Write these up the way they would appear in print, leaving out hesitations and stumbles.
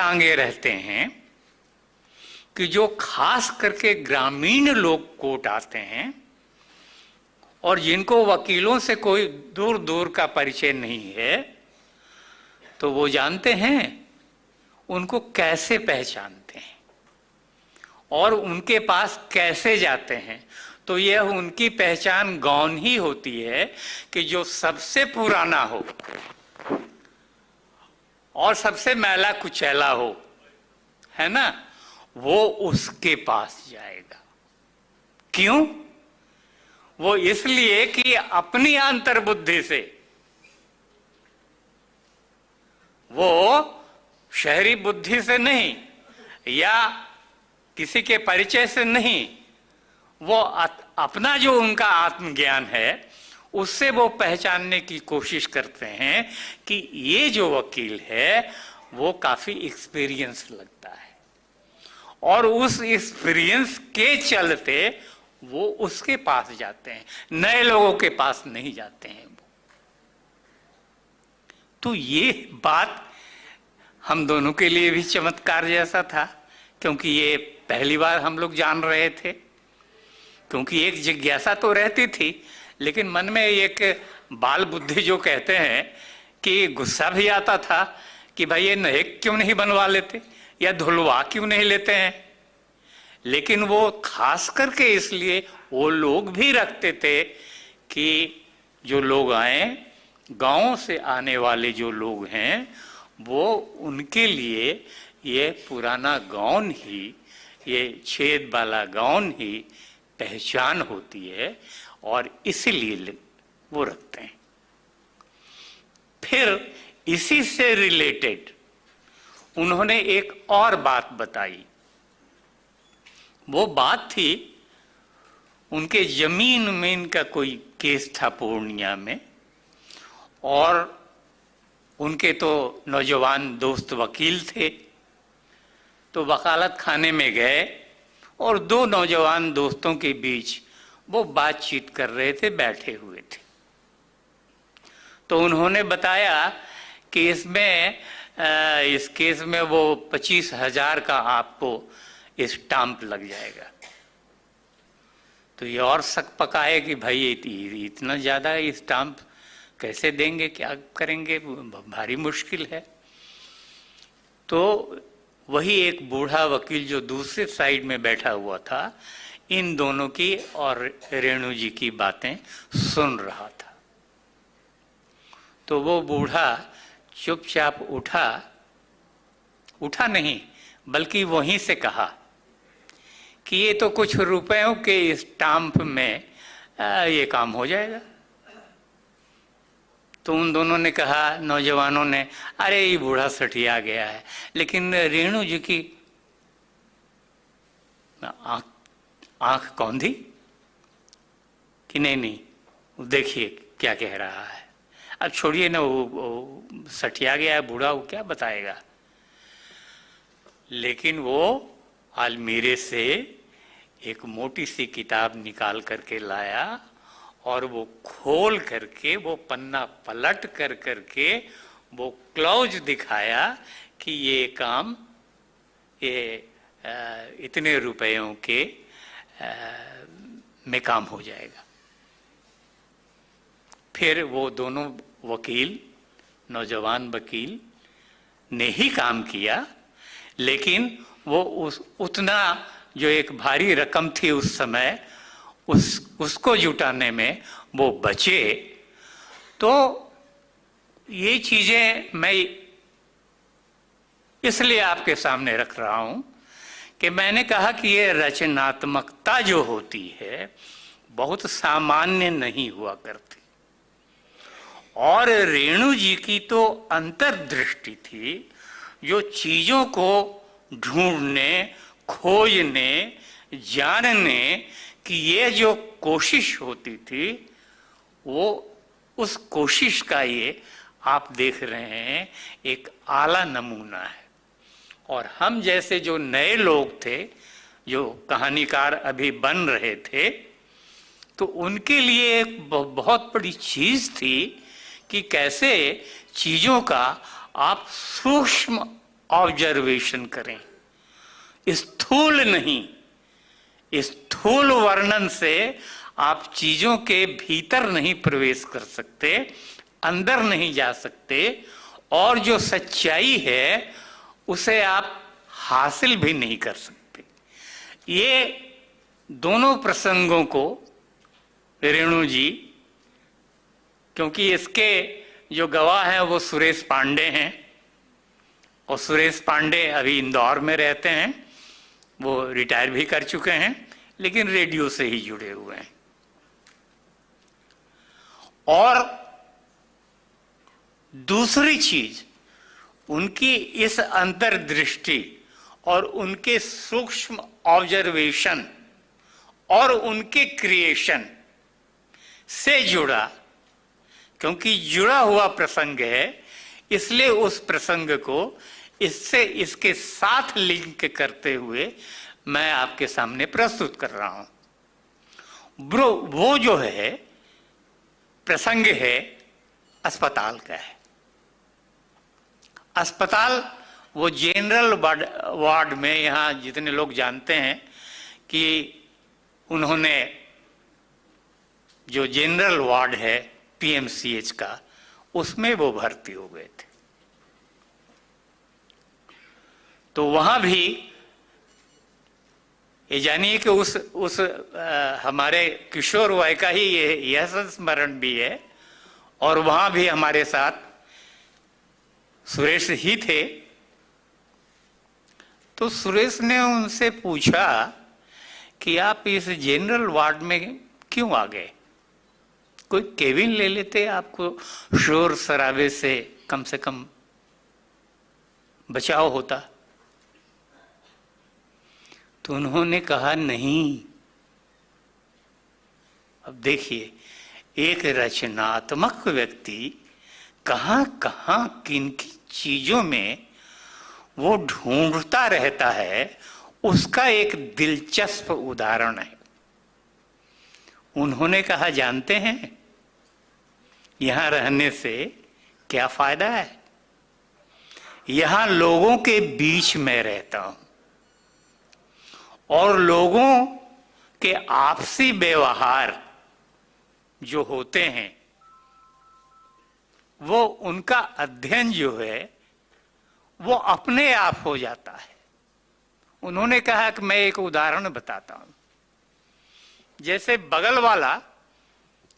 टांगे रहते हैं कि जो खास करके ग्रामीण लोग कोर्ट आते हैं और जिनको वकीलों से कोई दूर दूर का परिचय नहीं है, तो वो जानते हैं उनको कैसे पहचानते हैं और उनके पास कैसे जाते हैं। तो यह उनकी पहचान गौण ही होती है कि जो सबसे पुराना हो और सबसे मैला कुचैला हो, है ना, वो उसके पास जाएगा। क्यों? वो इसलिए कि अपनी अंतर्बुद्धि से, वो शहरी बुद्धि से नहीं या किसी के परिचय से नहीं, वो अपना जो उनका आत्मज्ञान है उससे वो पहचानने की कोशिश करते हैं कि ये जो वकील है वो काफी एक्सपीरियंस लगता है, और उस एक्सपीरियंस के चलते वो उसके पास जाते हैं, नए लोगों के पास नहीं जाते हैं वो। तो ये बात हम दोनों के लिए भी चमत्कार जैसा था, क्योंकि ये पहली बार हम लोग जान रहे थे। क्योंकि एक जिज्ञासा तो रहती थी, लेकिन मन में एक बाल बुद्धि जो कहते हैं कि गुस्सा भी आता था कि भाई ये नायक क्यों नहीं बनवा लेते या धुलवा क्यों नहीं लेते हैं। लेकिन वो खास करके इसलिए वो लोग भी रखते थे कि जो लोग आए, गांव से आने वाले जो लोग हैं, वो उनके लिए ये पुराना गाउन ही, ये छेद वाला गाउन ही पहचान होती है, और इसीलिए वो रखते हैं। फिर इसी से रिलेटेड उन्होंने एक और बात बताई। वो बात थी, उनके जमीन में इनका कोई केस था पूर्णिया में, और उनके तो नौजवान दोस्त वकील थे। तो वकालत खाने में गए और दो नौजवान दोस्तों के बीच वो बातचीत कर रहे थे, बैठे हुए थे। तो उन्होंने बताया कि इस केस में वो 25,000 का आपको स्टाम्प लग जाएगा। तो ये और शक पकाए कि भाई इतना ज़्यादा स्टाम्प कैसे देंगे, क्या करेंगे, भारी मुश्किल है। तो वही एक बूढ़ा वकील जो दूसरे साइड में बैठा हुआ था, इन दोनों की और रेणु जी की बातें सुन रहा था। तो वो बूढ़ा चुपचाप उठा नहीं, बल्कि वहीं से कहा कि ये तो कुछ रुपयों के स्टाम्प में ये काम हो जाएगा। तो उन दोनों ने कहा, नौजवानों ने, अरे ये बूढ़ा सठिया गया है। लेकिन रेणु जी की आंख कौंधी कि नहीं देखिए क्या कह रहा है। अब छोड़िए ना, वो सठिया गया है बूढ़ा, वो क्या बताएगा। लेकिन वो अलमीरे से एक मोटी सी किताब निकाल करके लाया और वो खोल करके वो पन्ना पलट करके वो क्लॉज दिखाया कि ये काम इतने रुपयों के में काम हो जाएगा। फिर वो दोनों वकील, नौजवान वकील ने ही काम किया, लेकिन वो उतना जो एक भारी रकम थी उस समय, उसको जुटाने में वो बचे। तो ये चीजें मैं इसलिए आपके सामने रख रहा हूं कि मैंने कहा कि ये रचनात्मकता जो होती है बहुत सामान्य नहीं हुआ करती। और रेणु जी की तो अंतर्दृष्टि थी, जो चीजों को ढूंढने, खोजने, जानने कि ये जो कोशिश होती थी, वो उस कोशिश का ये आप देख रहे हैं एक आला नमूना है। और हम जैसे जो नए लोग थे, जो कहानीकार अभी बन रहे थे, तो उनके लिए एक बहुत बड़ी चीज थी कि कैसे चीजों का आप सूक्ष्म ऑब्जर्वेशन करें, स्थूल नहीं। स्थूल वर्णन से आप चीजों के भीतर नहीं प्रवेश कर सकते, अंदर नहीं जा सकते, और जो सच्चाई है उसे आप हासिल भी नहीं कर सकते। ये दोनों प्रसंगों को रेणु जी, क्योंकि इसके जो गवाह हैं वो सुरेश पांडे हैं, और सुरेश पांडे अभी इंदौर में रहते हैं, वो रिटायर भी कर चुके हैं, लेकिन रेडियो से ही जुड़े हुए हैं। और दूसरी चीज, उनकी इस अंतर्दृष्टि और उनके सूक्ष्म ऑब्जर्वेशन और उनके क्रिएशन से जुड़ा, क्योंकि जुड़ा हुआ प्रसंग है, इसलिए उस प्रसंग को इससे इसके साथ लिंक करते हुए मैं आपके सामने प्रस्तुत कर रहा हूं। वो जो है प्रसंग है अस्पताल का है। अस्पताल वो जनरल वार्ड में, यहां जितने लोग जानते हैं कि उन्होंने जो जनरल वार्ड है पीएमसीएच का, उसमें वो भर्ती हो गए थे। तो वहां भी ये जानिए कि उस हमारे किशोर वय का ही यह संस्मरण भी है, और वहां भी हमारे साथ सुरेश ही थे। तो सुरेश ने उनसे पूछा कि आप इस जनरल वार्ड में क्यों आ गए, कोई केबिन ले लेते, आपको शोर शराबे से कम बचाव होता। तो उन्होंने कहा नहीं। अब देखिए, एक रचनात्मक व्यक्ति कहां कहां किन किन चीजों में वो ढूंढता रहता है, उसका एक दिलचस्प उदाहरण है। उन्होंने कहा, जानते हैं यहां रहने से क्या फायदा है? यहां लोगों के बीच में रहता हूं, और लोगों के आपसी व्यवहार जो होते हैं, वो उनका अध्ययन जो है वो अपने आप हो जाता है। उन्होंने कहा कि मैं एक उदाहरण बताता हूं। जैसे बगल वाला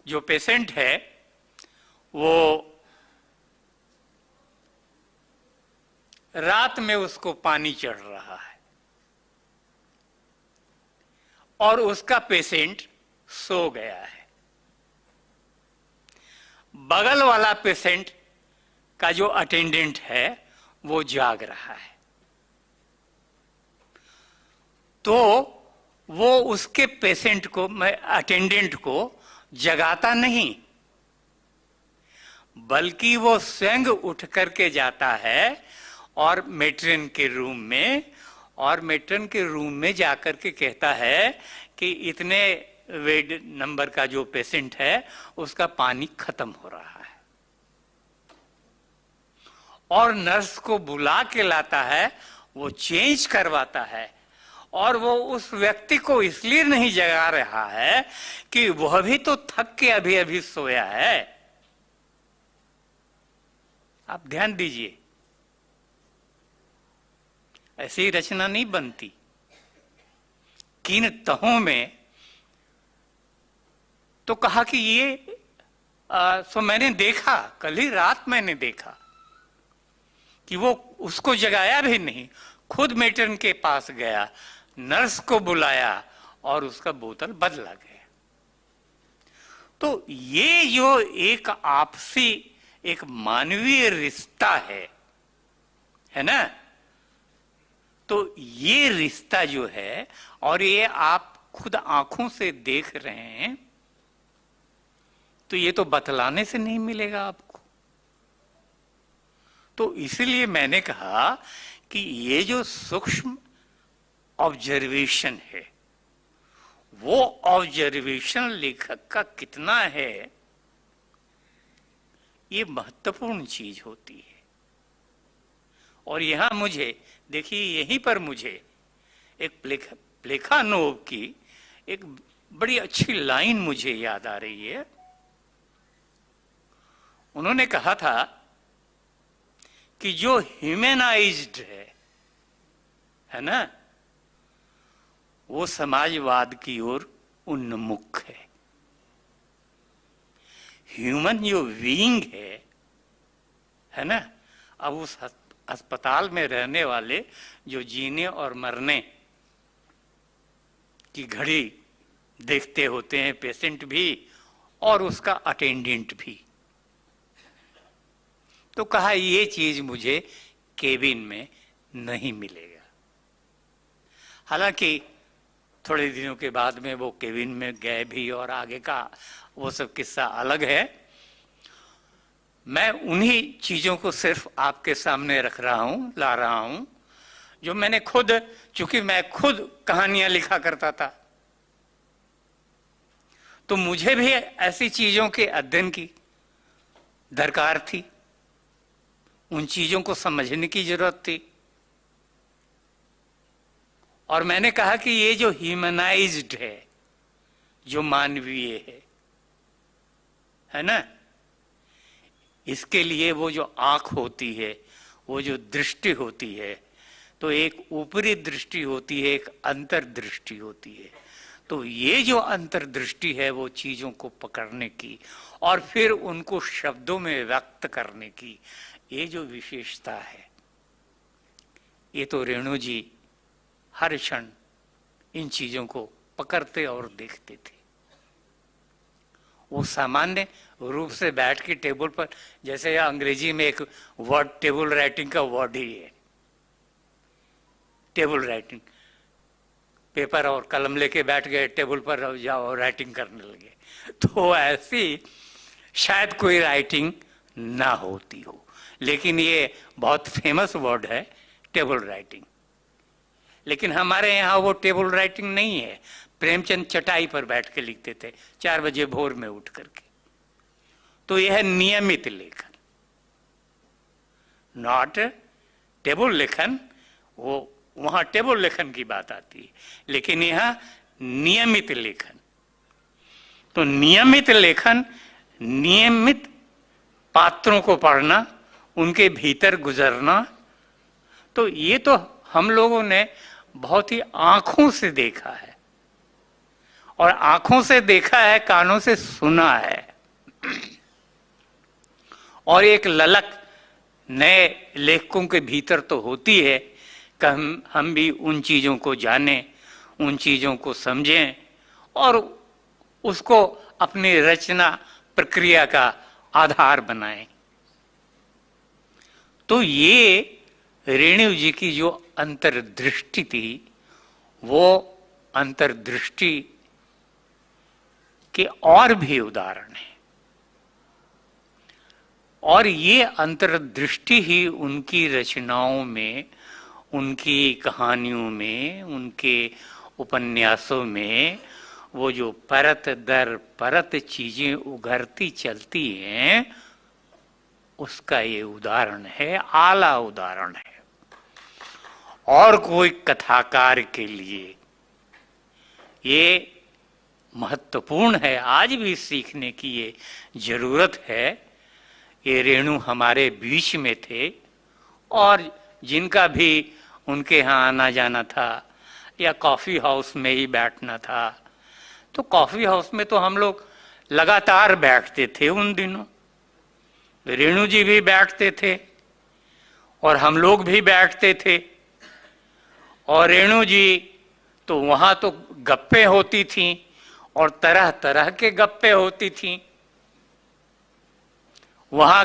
जो पेशेंट है, वो रात में उसको पानी चढ़ रहा है और उसका पेशेंट सो गया है। बगल वाला पेशेंट का जो अटेंडेंट है वो जाग रहा है। तो वो उसके पेशेंट को, अटेंडेंट को जगाता नहीं, बल्कि वो स्वयं उठ करके जाता है और मेट्रन के रूम में, और मेट्रन के रूम में जाकर के कहता है कि इतने बेड नंबर का जो पेशेंट है उसका पानी खत्म हो रहा है, और नर्स को बुला के लाता है, वो चेंज करवाता है। और वो उस व्यक्ति को इसलिए नहीं जगा रहा है कि वह भी तो थक के अभी अभी सोया है। आप ध्यान दीजिए, ऐसी रचना नहीं बनती। किन तहों में तो कहा कि ये सो मैंने देखा, कल ही रात मैंने देखा कि वो उसको जगाया भी नहीं, खुद मेट्रन के पास गया, नर्स को बुलाया और उसका बोतल बदला गया। तो ये जो एक आपसी, एक मानवीय रिश्ता है ना, तो ये रिश्ता जो है, और ये आप खुद आंखों से देख रहे हैं, तो ये तो बतलाने से नहीं मिलेगा आपको। तो इसलिए मैंने कहा कि ये जो सूक्ष्म ऑब्जर्वेशन है, वो ऑब्जर्वेशन लेखक का कितना है, ये महत्वपूर्ण चीज होती है। और यहां मुझे देखिए, यहीं पर मुझे एक प्लेखानोव की एक बड़ी अच्छी लाइन मुझे याद आ रही है। उन्होंने कहा था कि जो ह्यूमनाइज्ड है ना, वो समाजवाद की ओर उन्मुख है। ह्यूमन जो बीइंग है ना, अब उस अस्पताल में रहने वाले जो जीने और मरने की घड़ी देखते होते हैं, पेशेंट भी और उसका अटेंडेंट भी, तो कहा ये चीज मुझे केबिन में नहीं मिलेगा। हालांकि थोड़े दिनों के बाद में वो केबिन में गए भी और आगे का वो सब किस्सा अलग है। मैं उन्हीं चीजों को सिर्फ आपके सामने रख रहा हूं, ला रहा हूं, जो मैंने खुद, चूंकि मैं खुद कहानियां लिखा करता था, तो मुझे भी ऐसी चीजों के अध्ययन की दरकार थी, उन चीजों को समझने की जरूरत थी। और मैंने कहा कि ये जो ह्यूमनाइज्ड है, जो मानवीय है ना, इसके लिए वो जो आंख होती है, वो जो दृष्टि होती है, तो एक ऊपरी दृष्टि होती है, एक अंतर्दृष्टि होती है। तो ये जो अंतर्दृष्टि है, वो चीजों को पकड़ने की और फिर उनको शब्दों में व्यक्त करने की, ये जो विशेषता है, ये तो रेणु जी हर क्षण इन चीजों को पकड़ते और देखते थे। वो सामान्य रूप से बैठ के टेबल पर, जैसे अंग्रेजी में एक वर्ड टेबल राइटिंग का वर्ड ही है, टेबल राइटिंग, पेपर और कलम लेके बैठ गए टेबल पर, जाओ राइटिंग करने लगे, तो ऐसी शायद कोई राइटिंग ना होती हो, लेकिन ये बहुत फेमस वर्ड है टेबल राइटिंग। लेकिन हमारे यहाँ वो टेबल राइटिंग नहीं है। प्रेमचंद चटाई पर बैठ के लिखते थे 4 बजे भोर में उठ करके। तो यह है नियमित लेखन, नॉट टेबल लेखन। वो वहां टेबल लेखन की बात आती है, लेकिन यहां नियमित लेखन। तो नियमित लेखन, नियमित पात्रों को पढ़ना, उनके भीतर गुजरना, तो ये तो हम लोगों ने बहुत ही आंखों से देखा है, और आंखों से देखा है, कानों से सुना है, और एक ललक नए लेखकों के भीतर तो होती है कि हम भी उन चीजों को जानें, उन चीजों को समझें और उसको अपनी रचना प्रक्रिया का आधार बनाएं। तो ये रेणु जी की जो अंतर्दृष्टि थी, वो अंतर्दृष्टि के और भी उदाहरण हैं, और ये अंतर्दृष्टि ही उनकी रचनाओं में, उनकी कहानियों में, उनके उपन्यासों में वो जो परत दर परत चीजें उभरती चलती हैं, उसका ये उदाहरण है, आला उदाहरण है। और कोई कथाकार के लिए ये महत्वपूर्ण है, आज भी सीखने की ये जरूरत है। ये रेणु हमारे बीच में थे, और जिनका भी उनके यहाँ आना जाना था या कॉफी हाउस में ही बैठना था, तो कॉफी हाउस में तो हम लोग लगातार बैठते थे उन दिनों। रेणु जी भी बैठते थे और हम लोग भी बैठते थे, और रेणु जी तो वहां तो गप्पे होती थीं और तरह तरह के गप्पे होती थीं। वहां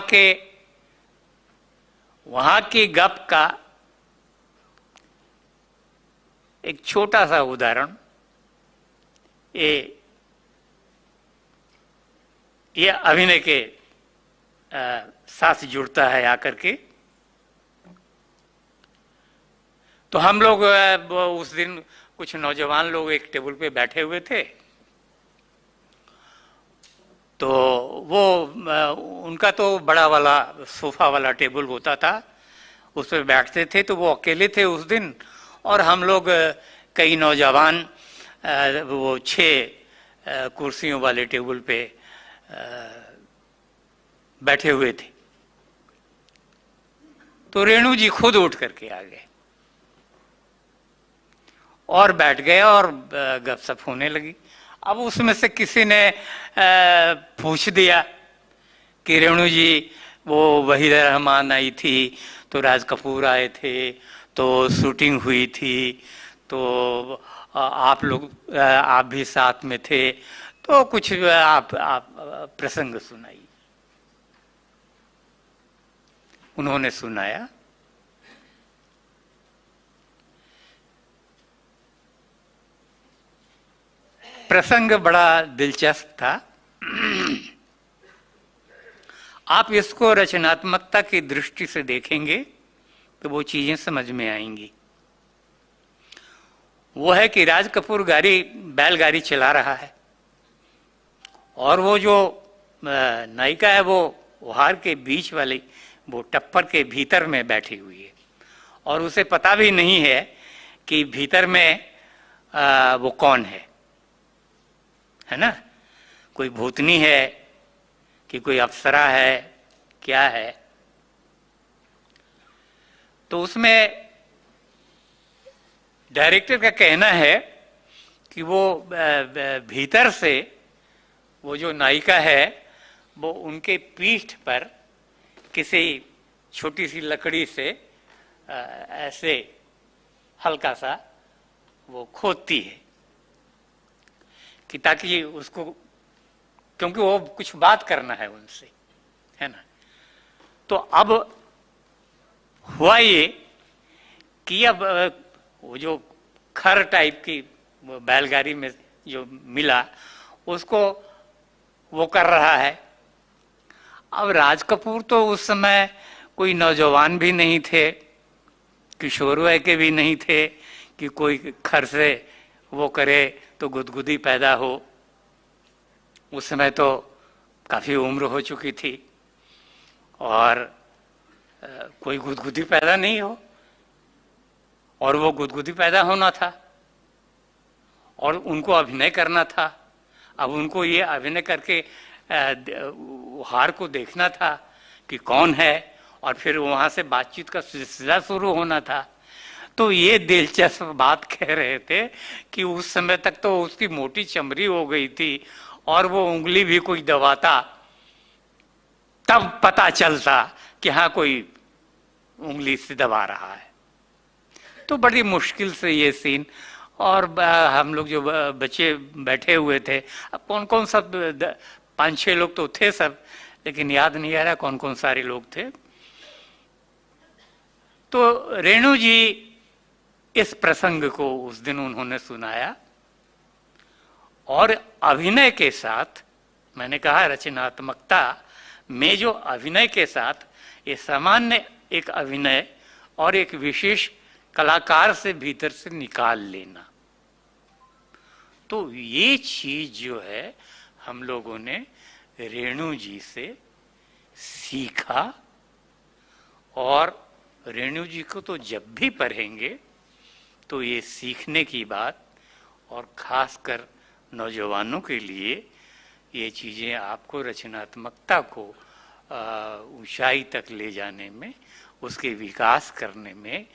की गप का एक छोटा सा उदाहरण, ये अभिनय के साथ जुड़ता है आकर के। तो हम लोग उस दिन कुछ नौजवान लोग एक टेबल पे बैठे हुए थे, तो वो उनका तो बड़ा वाला सोफा वाला टेबल होता था, उस पर बैठते थे, तो वो अकेले थे उस दिन, और हम लोग कई नौजवान वो 6 कुर्सियों वाले टेबल पे बैठे हुए थे। तो रेणु जी खुद उठ करके आ गए और बैठ गए और गपशप होने लगी। अब उसमें से किसी ने पूछ दिया कि रेणु जी, वो वहीदा रहमान आई थी, तो राज कपूर आए थे, तो शूटिंग हुई थी, तो आप लोग आप भी साथ में थे, तो कुछ आप प्रसंग सुनाइए। उन्होंने सुनाया। प्रसंग बड़ा दिलचस्प था। आप इसको रचनात्मकता की दृष्टि से देखेंगे तो वो चीजें समझ में आएंगी। वो है कि राज कपूर बैलगाड़ी चला रहा है, और वो जो नायिका है वो उहार के बीच वाली वो टप्पर के भीतर में बैठी हुई है, और उसे पता भी नहीं है कि भीतर में वो कौन है ना, कोई भूतनी है कि कोई अप्सरा है, क्या है। तो उसमें डायरेक्टर का कहना है कि वो भीतर से वो जो नायिका है वो उनके पीठ पर किसी छोटी सी लकड़ी से ऐसे हल्का सा वो खोदती है कि ताकि उसको, क्योंकि वो कुछ बात करना है उनसे, है ना। तो अब हुआ ये कि अब वो जो खर टाइप की वो बैलगाड़ी में जो मिला उसको वो कर रहा है। अब राज कपूर तो उस समय कोई नौजवान भी नहीं थे, किशोर वय के भी नहीं थे कि कोई खर से वो करे तो गुदगुदी पैदा हो। उस समय तो काफी उम्र हो चुकी थी और कोई गुदगुदी पैदा नहीं हो, और वो गुदगुदी पैदा होना था और उनको अभिनय करना था। अब उनको ये अभिनय करके हार को देखना था कि कौन है, और फिर वहां से बातचीत का सिलसिला शुरू होना था। तो ये दिलचस्प बात कह रहे थे कि उस समय तक तो उसकी मोटी चमड़ी हो गई थी और वो उंगली भी कोई दबाता तब पता चलता कि हाँ कोई उंगली से दबा रहा है। तो बड़ी मुश्किल से ये सीन, और हम लोग जो बच्चे बैठे हुए थे, अब कौन कौन सब 5-6 लोग तो थे सब, लेकिन याद नहीं आ रहा कौन कौन सारे लोग थे। तो रेणु जी इस प्रसंग को उस दिन उन्होंने सुनाया, और अभिनय के साथ, मैंने कहा रचनात्मकता में जो अभिनय के साथ ये सामान्य एक अभिनय और एक विशेष कलाकार से भीतर से निकाल लेना, तो ये चीज जो है हम लोगों ने रेणु जी से सीखा। और रेणु जी को तो जब भी पढ़ेंगे तो ये सीखने की बात, और खासकर नौजवानों के लिए ये चीजें आपको रचनात्मकता को ऊंचाई तक ले जाने में, उसके विकास करने में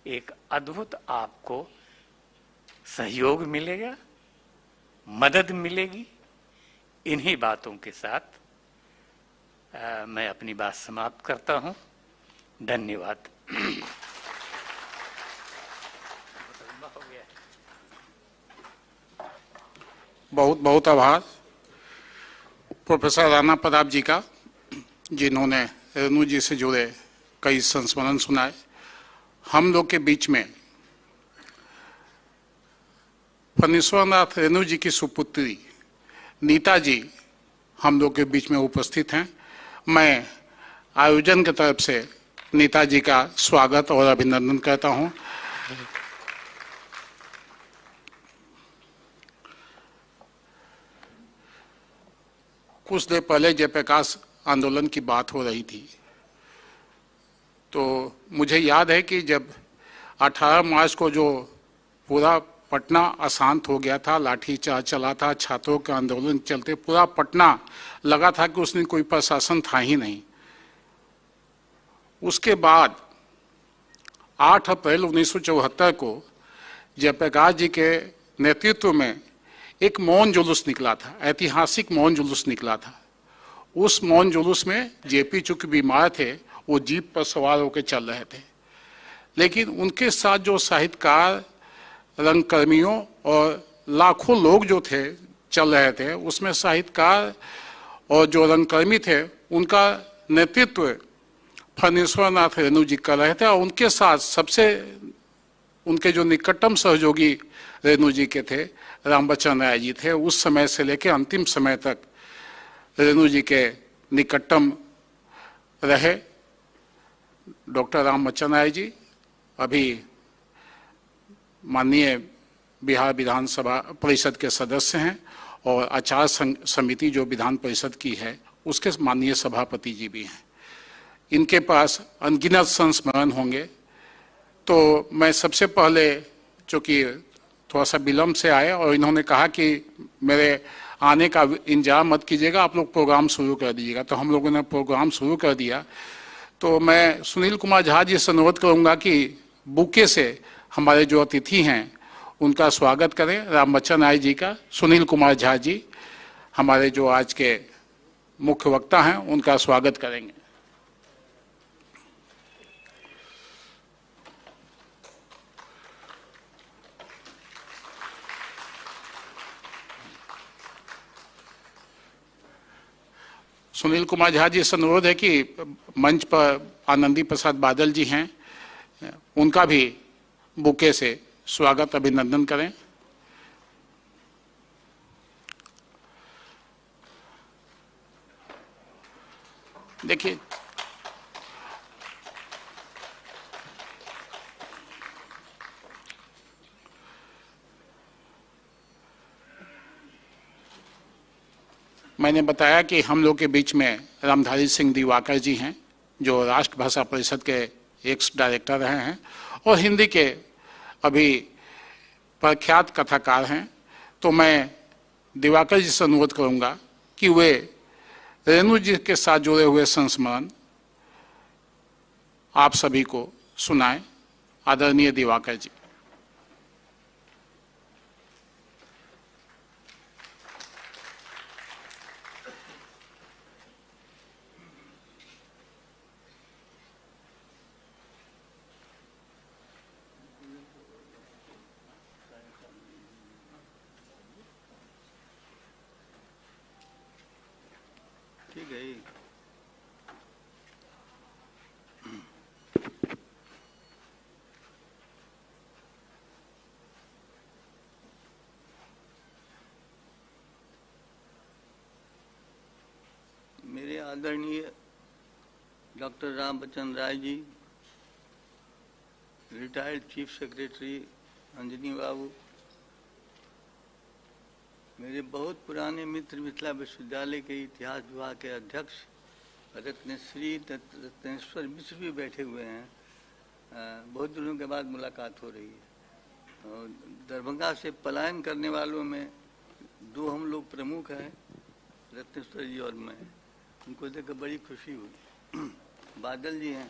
एक अद्भुत आपको सहयोग मिलेगा, मदद मिलेगी। इन्हीं बातों के साथ मैं अपनी बात समाप्त करता हूं। धन्यवाद। बहुत बहुत आभार प्रोफेसर राणा प्रताप जी का, जिन्होंने रेणु जी से जुड़े कई संस्मरण सुनाए। हम लोग के बीच में फणीश्वरनाथ रेणु जी की सुपुत्री नीता जी हम लोग के बीच में उपस्थित हैं। मैं आयोजन की तरफ से नीता जी का स्वागत और अभिनंदन करता हूं। कुछ देर पहले जयप्रकाश आंदोलन की बात हो रही थी। तो मुझे याद है कि जब 18 मार्च को जो पूरा पटना अशांत हो गया था, लाठीचार्ज चला था, छात्रों के आंदोलन चलते पूरा पटना लगा था कि उसने कोई प्रशासन था ही नहीं। उसके बाद 8 अप्रैल 1974 को जयप्रकाश जी के नेतृत्व में एक मौन जुलूस निकला था, ऐतिहासिक मौन जुलूस निकला था। उस मौन जुलूस में जेपी चूंकि बीमार थे, वो जीप पर सवार होकर चल रहे थे, लेकिन उनके साथ जो साहित्यकार, रंगकर्मियों और लाखों लोग जो थे चल रहे थे, उसमें साहित्यकार और जो रंगकर्मी थे उनका नेतृत्व फणीश्वर नाथ रेणु जी कर रहे थे, और उनके साथ सबसे उनके जो निकटतम सहयोगी रेणु जी के थे रामबच्चन राय जी थे। उस समय से लेकर अंतिम समय तक रेणु जी के निकटतम रहे डॉक्टर रामबच्चन राय जी। अभी माननीय बिहार विधानसभा परिषद के सदस्य हैं और आचार समिति जो विधान परिषद की है उसके माननीय सभापति जी भी हैं। इनके पास अनगिनत संस्मरण होंगे। तो मैं सबसे पहले, चूँकि थोड़ा सा विलम्ब से आए और इन्होंने कहा कि मेरे आने का इंतजार मत कीजिएगा, आप लोग प्रोग्राम शुरू कर दीजिएगा, तो हम लोगों ने प्रोग्राम शुरू कर दिया। तो मैं सुनील कुमार झा जी से अनुरोध करूँगा कि बुके से हमारे जो अतिथि हैं उनका स्वागत करें, रामबच्चन राय जी का। सुनील कुमार झा जी हमारे जो आज के मुख्य वक्ता हैं उनका स्वागत करेंगे। सुनील कुमार झा जी से अनुरोध है कि मंच पर आनंदी प्रसाद बादल जी हैं, उनका भी बुके से स्वागत अभिनंदन करें। देखिए, मैंने बताया कि हम लोग के बीच में रामधारी सिंह दिवाकर जी हैं, जो राष्ट्रभाषा परिषद के एक्स डायरेक्टर रहे हैं और हिंदी के अभी प्रख्यात कथाकार हैं। तो मैं दिवाकर जी से अनुरोध करूंगा कि वे रेणु जी के साथ जुड़े हुए संस्मरण आप सभी को सुनाएं। आदरणीय दिवाकर जी। ठीक है। मेरे आदरणीय doctor Rambachan Rai ji, retired chief secretary Anjani बाबू, मेरे बहुत पुराने मित्र मिथिला विश्वविद्यालय के इतिहास विभाग के अध्यक्ष रत्नश्री रत्नेश्वर मिश्र भी बैठे हुए हैं। बहुत दिनों के बाद मुलाकात हो रही है। और दरभंगा से पलायन करने वालों में 2 हम लोग प्रमुख हैं, रत्नेश्वर जी और मैं। उनको देखकर बड़ी खुशी हुई। बादल जी हैं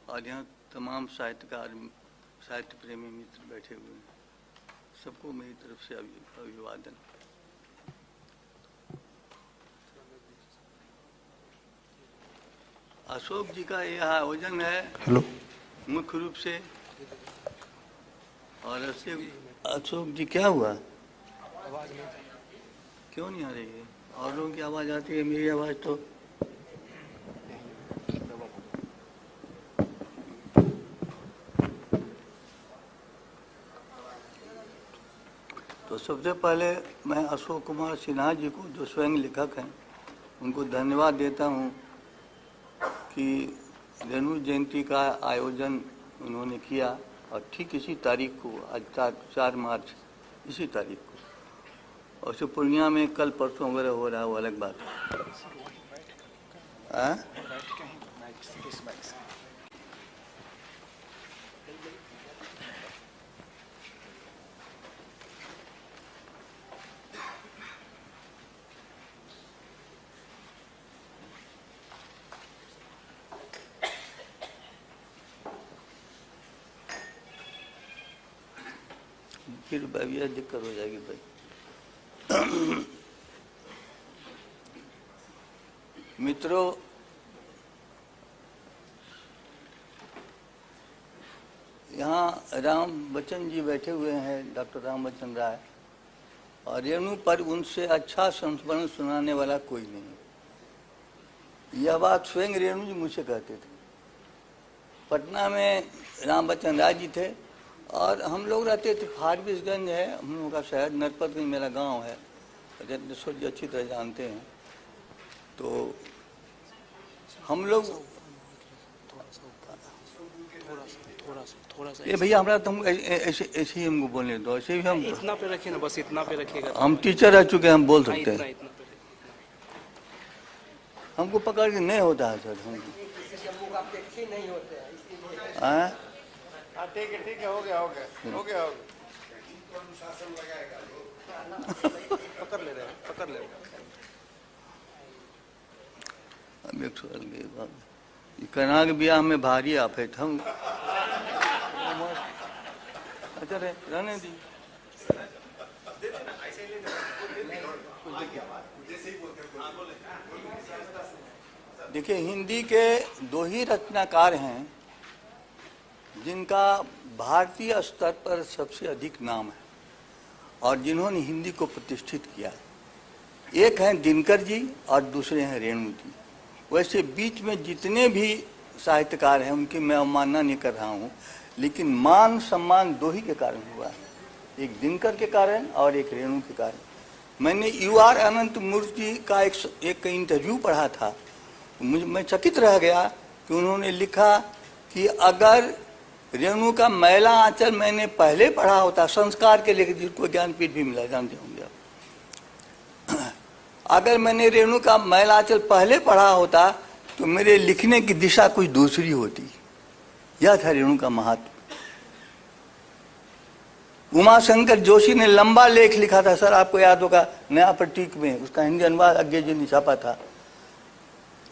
और यहाँ तमाम साहित्यकार, साहित्य प्रेमी मित्र बैठे हुए हैं। सबको मेरी तरफ से अभिवादन। अशोक जी का यह आयोजन है मुख्य रूप से। और अशोक जी, क्या हुआ? क्यों नहीं आ रही है? और लोगों की आवाज आती है, मेरी आवाज तो सबसे पहले मैं अशोक कुमार सिन्हा जी को, जो स्वयं लेखक हैं, उनको धन्यवाद देता हूं कि रेणु जयंती का आयोजन उन्होंने किया। और ठीक इसी तारीख को, आज 4 मार्च, इसी तारीख को। और से पूर्णिया में कल परसों वगैरह हो रहा है, वो अलग बात है। फिर भैया दिक्कत हो जाएगी भाई। मित्रों, यहाँ राम बच्चन जी बैठे हुए हैं, डॉक्टर राम बच्चन राय, और रेणु पर उनसे अच्छा संस्मरण सुनाने वाला कोई नहीं। यह बात स्वयं रेणु जी मुझसे कहते थे। पटना में राम बच्चन राय जी थे और हम लोग रहते थे, फारबिसगंज है हम लोगों का शहर, नरपतगंज मेरा गांव है, रत्नेश्वर जी अच्छी तरह जानते हैं। तो हम लोग ये भैया हमारा तुम ऐसे ऐसे ही हमको बोलने दो, ऐसे भी हम इतना पे रखिए ना, बस इतना पे रखिएगा। हम टीचर रह चुके हैं, हम बोल सकते इतना हैं। इतना पे हमको पकड़ के नहीं होता है सर, हम ठीक है, हो गया हो गया हो गया। पकड़ ले रहे हैं, पकड़ ले रहे हैं। अब एक सवाल ये कना के ब्याह में भारी आफत हम अच्छा रहने दी। देखिए, हिंदी के दो ही रचनाकार हैं जिनका भारतीय स्तर पर सबसे अधिक नाम है और जिन्होंने हिंदी को प्रतिष्ठित किया है। एक हैं दिनकर जी और दूसरे हैं रेणु जी। वैसे बीच में जितने भी साहित्यकार हैं उनकी मैं अवमानना नहीं कर रहा हूँ, लेकिन मान सम्मान दो ही के कारण हुआ है, एक दिनकर के कारण और एक रेणु के कारण। मैंने UR अनंत मूर्ति का एक इंटरव्यू पढ़ा था, मैं चकित रह गया कि उन्होंने लिखा कि अगर रेणु का मैला आंचल मैंने पहले पढ़ा होता, संस्कार के लेकर जिसको ज्ञानपीठ भी मिला, जानते होंगे आप, अगर मैंने रेणु का मैला आंचल पहले पढ़ा होता तो मेरे लिखने की दिशा कुछ दूसरी होती। यह था रेणु का महत्व। उमाशंकर जोशी ने लंबा लेख लिखा था सर, आपको याद होगा, नया प्रतीक में, उसका हिंदी अनुवाद अज्ञे जी ने छापा था,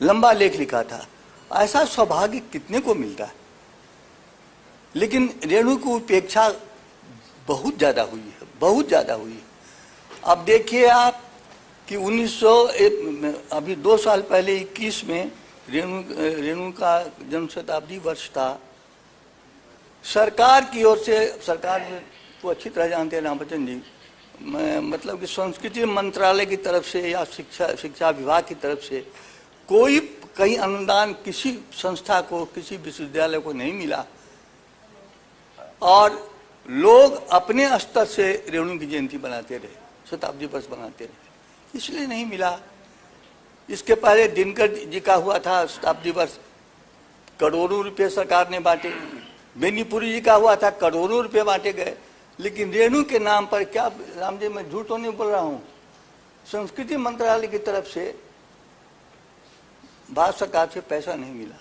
लंबा लेख लिखा था। ऐसा सौभाग्य कितने को मिलता है, लेकिन रेणु की उपेक्षा बहुत ज्यादा हुई है, बहुत ज्यादा हुई है। अब देखिए आप कि 1900 अभी 2 साल पहले 21 में रेणु का जन्म शताब्दी वर्ष था। सरकार की ओर से, सरकार को अच्छी तरह जानते हैं राम बच्चन जी, मतलब कि संस्कृति मंत्रालय की तरफ से या शिक्षा विभाग की तरफ से कोई कहीं अनुदान किसी संस्था को, किसी विश्वविद्यालय को नहीं मिला और लोग अपने स्तर से रेणु की जयंती बनाते रहे, शताब्दी वर्ष बनाते रहे, इसलिए नहीं मिला। इसके पहले दिनकर जी का हुआ था शताब्दी वर्ष, करोड़ों रुपए सरकार ने बांटे। बेनीपुरी जी का हुआ था, करोड़ों रुपए बांटे गए। लेकिन रेणु के नाम पर क्या, राम जी मैं झूठ तो नहीं बोल रहा हूँ, संस्कृति मंत्रालय की तरफ से भारत सरकार से पैसा नहीं मिला,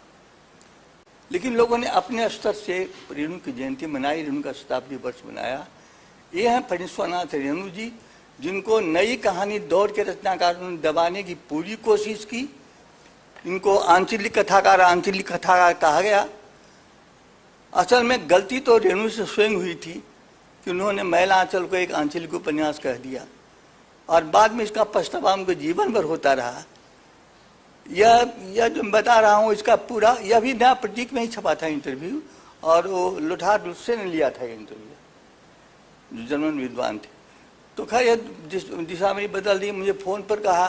लेकिन लोगों ने अपने स्तर से रेणु की जयंती मनाई, रेणु का शताब्दी वर्ष मनाया। ये हैं फणीश्वरनाथ रेणु जी, जिनको नई कहानी दौर के रचनाकारों ने दबाने की पूरी कोशिश की। इनको आंचलिक कथाकार कहा गया। असल में गलती तो रेणु से स्वयं हुई थी कि उन्होंने मैला आंचल को एक आंचलिक उपन्यास कह दिया और बाद में इसका पछतावा उनको जीवन भर होता रहा। यह जो बता रहा हूँ इसका पूरा, यह भी नया प्रतीक में ही छपा था इंटरव्यू, और वो लोठार रुस्से ने लिया था इंटरव्यू, जो जर्मन विद्वान थे। तो खैर यह दिशा मेरी बदल दी। मुझे फ़ोन पर कहा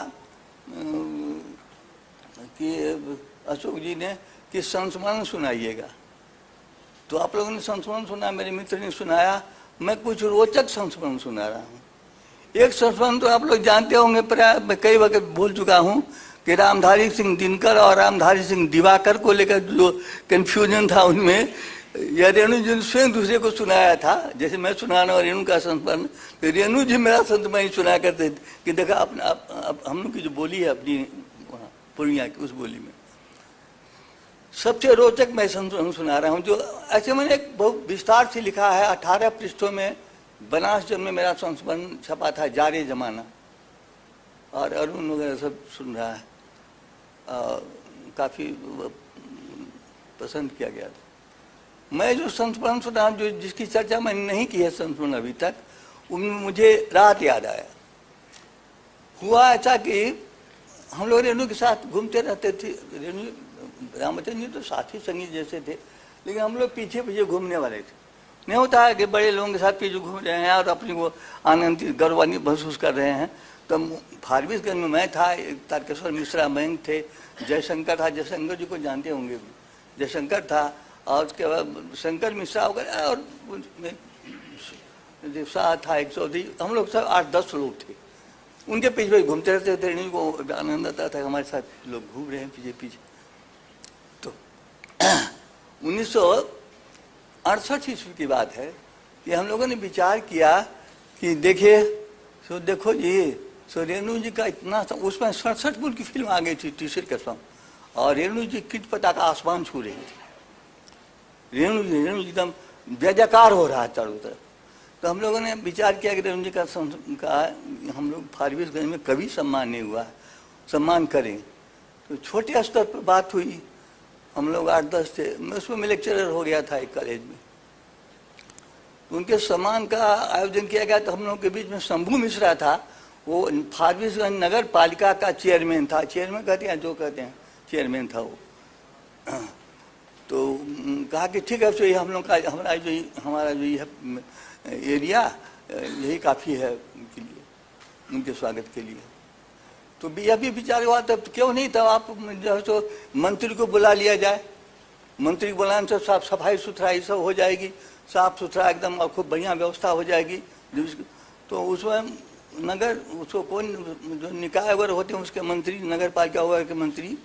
कि अशोक जी ने कि संस्मरण सुनाइएगा। तो आप लोगों ने संस्मरण सुना, मेरे मित्र ने सुनाया, मैं कुछ रोचक संस्मरण सुना रहा हूँ। एक संस्मरण तो आप लोग जानते होंगे, प्राय मैं कई वक्त बोल चुका हूँ कि रामधारी सिंह दिनकर और रामधारी सिंह दिवाकर को लेकर जो कन्फ्यूजन था उनमें, यह रेणु जी ने स्वयं दूसरे को सुनाया था। जैसे मैं सुनाना और रेणु का संस्मरण, तो रेणु जी मेरा संस्मरण सुनाया करते कि देखा हम लोग की जो बोली है अपनी पूर्णिया की, उस बोली में सबसे रोचक मैं संस्मरण सुना रहा हूँ, जो ऐसे मैंने एक बहुत विस्तार से लिखा है। 18 पृष्ठों में बनास जन्म में मेरा संस्मरण छपा था, जारे जमाना, और अरुण वगैरह सब सुन रहा है, काफ़ी पसंद किया गया था। मैं जो संस्मरण सुना, जो जिसकी चर्चा मैंने नहीं की है संस्मरण अभी तक, उनमें मुझे रात याद आया। हुआ ऐसा कि हम लोग रेणु के साथ घूमते रहते थे। रेणु रामचंद्र जी तो साथी संगी जैसे थे, लेकिन हम लोग पीछे पीछे घूमने वाले थे। नहीं होता है कि बड़े लोगों के साथ पीछे घूम रहे हैं और अपनी वो आनंद गर्वान्वित महसूस कर रहे हैं। तो फारबिसगंज में मैं था, तारकेश्वर मिश्रा महंत थे, जयशंकर था, जयशंकर जी को जानते होंगे, जयशंकर था, और उसके बाद शंकर मिश्रा वगैरह, और शाह था, एक चौधरी, हम लोग सब 8-10 लोग थे। उनके पीछे घूमते रहते थे। रेणु को आनंद आता था हमारे साथ लोग घूम रहे हैं पीछे पीछे। तो 1968 ईस्वी की बात है कि हम लोगों ने विचार किया कि देखो जी, सो रेणु जी का इतना, उसमें 67 बोल की फिल्म आ गई थी, तीसरी कसम, और रेणु जी किट पटाखा आसमान छू रही थी। रेणु जी एकदम जयजयकार हो रहा है चारों तरफ। तो हम लोगों ने विचार किया कि रेणु जी का हम लोग फारबिसगंज में कभी सम्मान नहीं हुआ, सम्मान करें। तो छोटे स्तर पर बात हुई, हम लोग 8-10 थे, मैं उसमें मैं लेक्चरर हो गया था एक कॉलेज में। तो उनके सम्मान का आयोजन किया गया। तो हम लोग के बीच में शंभू मिश्रा था, वो फारबिसगंज नगर पालिका का चेयरमैन था, चेयरमैन कहते हैं जो कहते हैं, चेयरमैन था वो। तो कहा कि ठीक है, तो ये हम लोग का हमारा जो ये एरिया यही काफ़ी है उनके लिए, उनके स्वागत के लिए। तो यह भी विचार हुआ, तब क्यों नहीं, तब आप जो है तो मंत्री को बुला लिया जाए। मंत्री को बुलाने से साफ सफाई सुथराई सब हो जाएगी, साफ सुथरा एकदम, और खूब बढ़िया व्यवस्था हो जाएगी। तो उसमें नगर, उसको कौन जो निकाय वगैरह होते हैं उसके मंत्री, नगर पालिका वगैरह के मंत्री,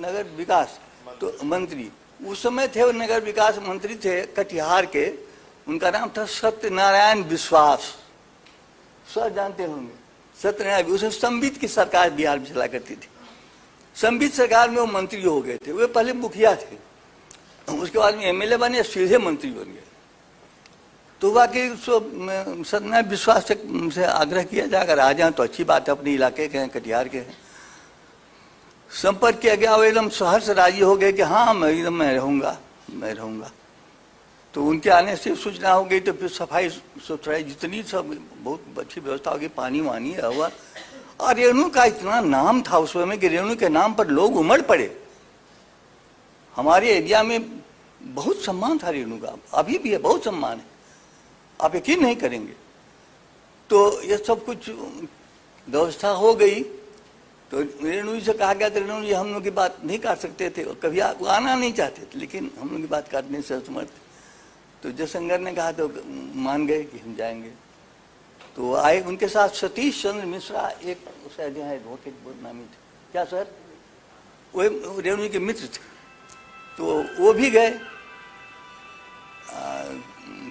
नगर विकास तो मंत्री उस समय थे, वो नगर विकास मंत्री थे कटिहार के। उनका नाम था सत्यनारायण विश्वास, सर जानते होंगे सत्यनारायण। उसने संबित की सरकार बिहार में चला करती थी। संबित सरकार में वो मंत्री हो गए थे। वे पहले मुखिया थे, उसके बाद में एमएलए बने, सीधे मंत्री बन गए। तो वाकई सत्यनारायण विश्वास से आग्रह किया जाए अगर आ जाए तो अच्छी बात है, अपने इलाके के हैं, कटिहार के हैं। संपर्क किया गया, वो एकदम सहर्ष राजी हो गए कि हाँ मैं रहूँगा। तो उनके आने से सूचना हो गई। तो फिर सफाई सुथराई जितनी सब बहुत अच्छी व्यवस्था होगी, पानी वानी हुआ। और रेणु का इतना नाम था उस समय कि रेणु के नाम पर लोग उमड़ पड़े। हमारे एरिया में बहुत सम्मान था रेणु का, अभी भी है, बहुत सम्मान है, आप यकीन नहीं करेंगे। तो ये सब कुछ व्यवस्था हो गई। तो रेणु जी से कहा गया, तो रेणु जी हम लोग की बात नहीं काट सकते थे, कभी आना नहीं चाहते थे, लेकिन हम लोग की बात काटने से असमर्थ। तो जयशंकर ने कहा तो मान गए कि हम जाएंगे। तो आए, उनके साथ सतीश चंद्र मिश्रा एक शायद यहाँ एडवोकेट बहुत नामी थे, क्या सर, वो रेणु जी के मित्र थे। तो वो भी गए।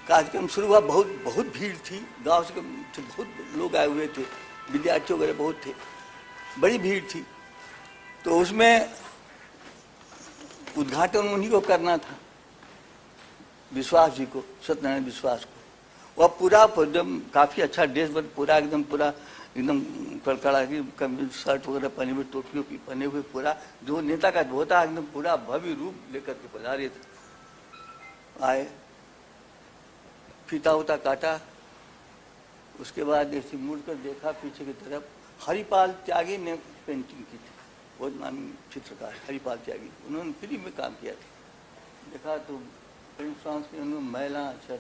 कार्यक्रम शुरू हुआ, बहुत भीड़ थी, गांव से बहुत लोग आए हुए थे, विद्यार्थी वगैरह बहुत थे, बड़ी भीड़ थी। तो उसमें उद्घाटन उन्हीं को करना था, विश्वास जी को, सत्यनारायण विश्वास को। वह पूरा काफ़ी अच्छा ड्रेस पूरा एकदम कड़कड़ा की शर्ट वगैरह पहने हुए, टोपी वोपी पहने हुए, पूरा जो नेता का होता है एकदम पूरा भव्य रूप लेकर के पधारे थे। आए, फीता उता काटा, उसके बाद ऐसे मुड़कर देखा पीछे की तरफ, हरिपाल त्यागी ने पेंटिंग की थी, बहुत नामी चित्रकार हरिपाल त्यागी, उन्होंने फिल्म में काम किया था। देखा तो फ्रांस के उन्होंने महिला अक्षर,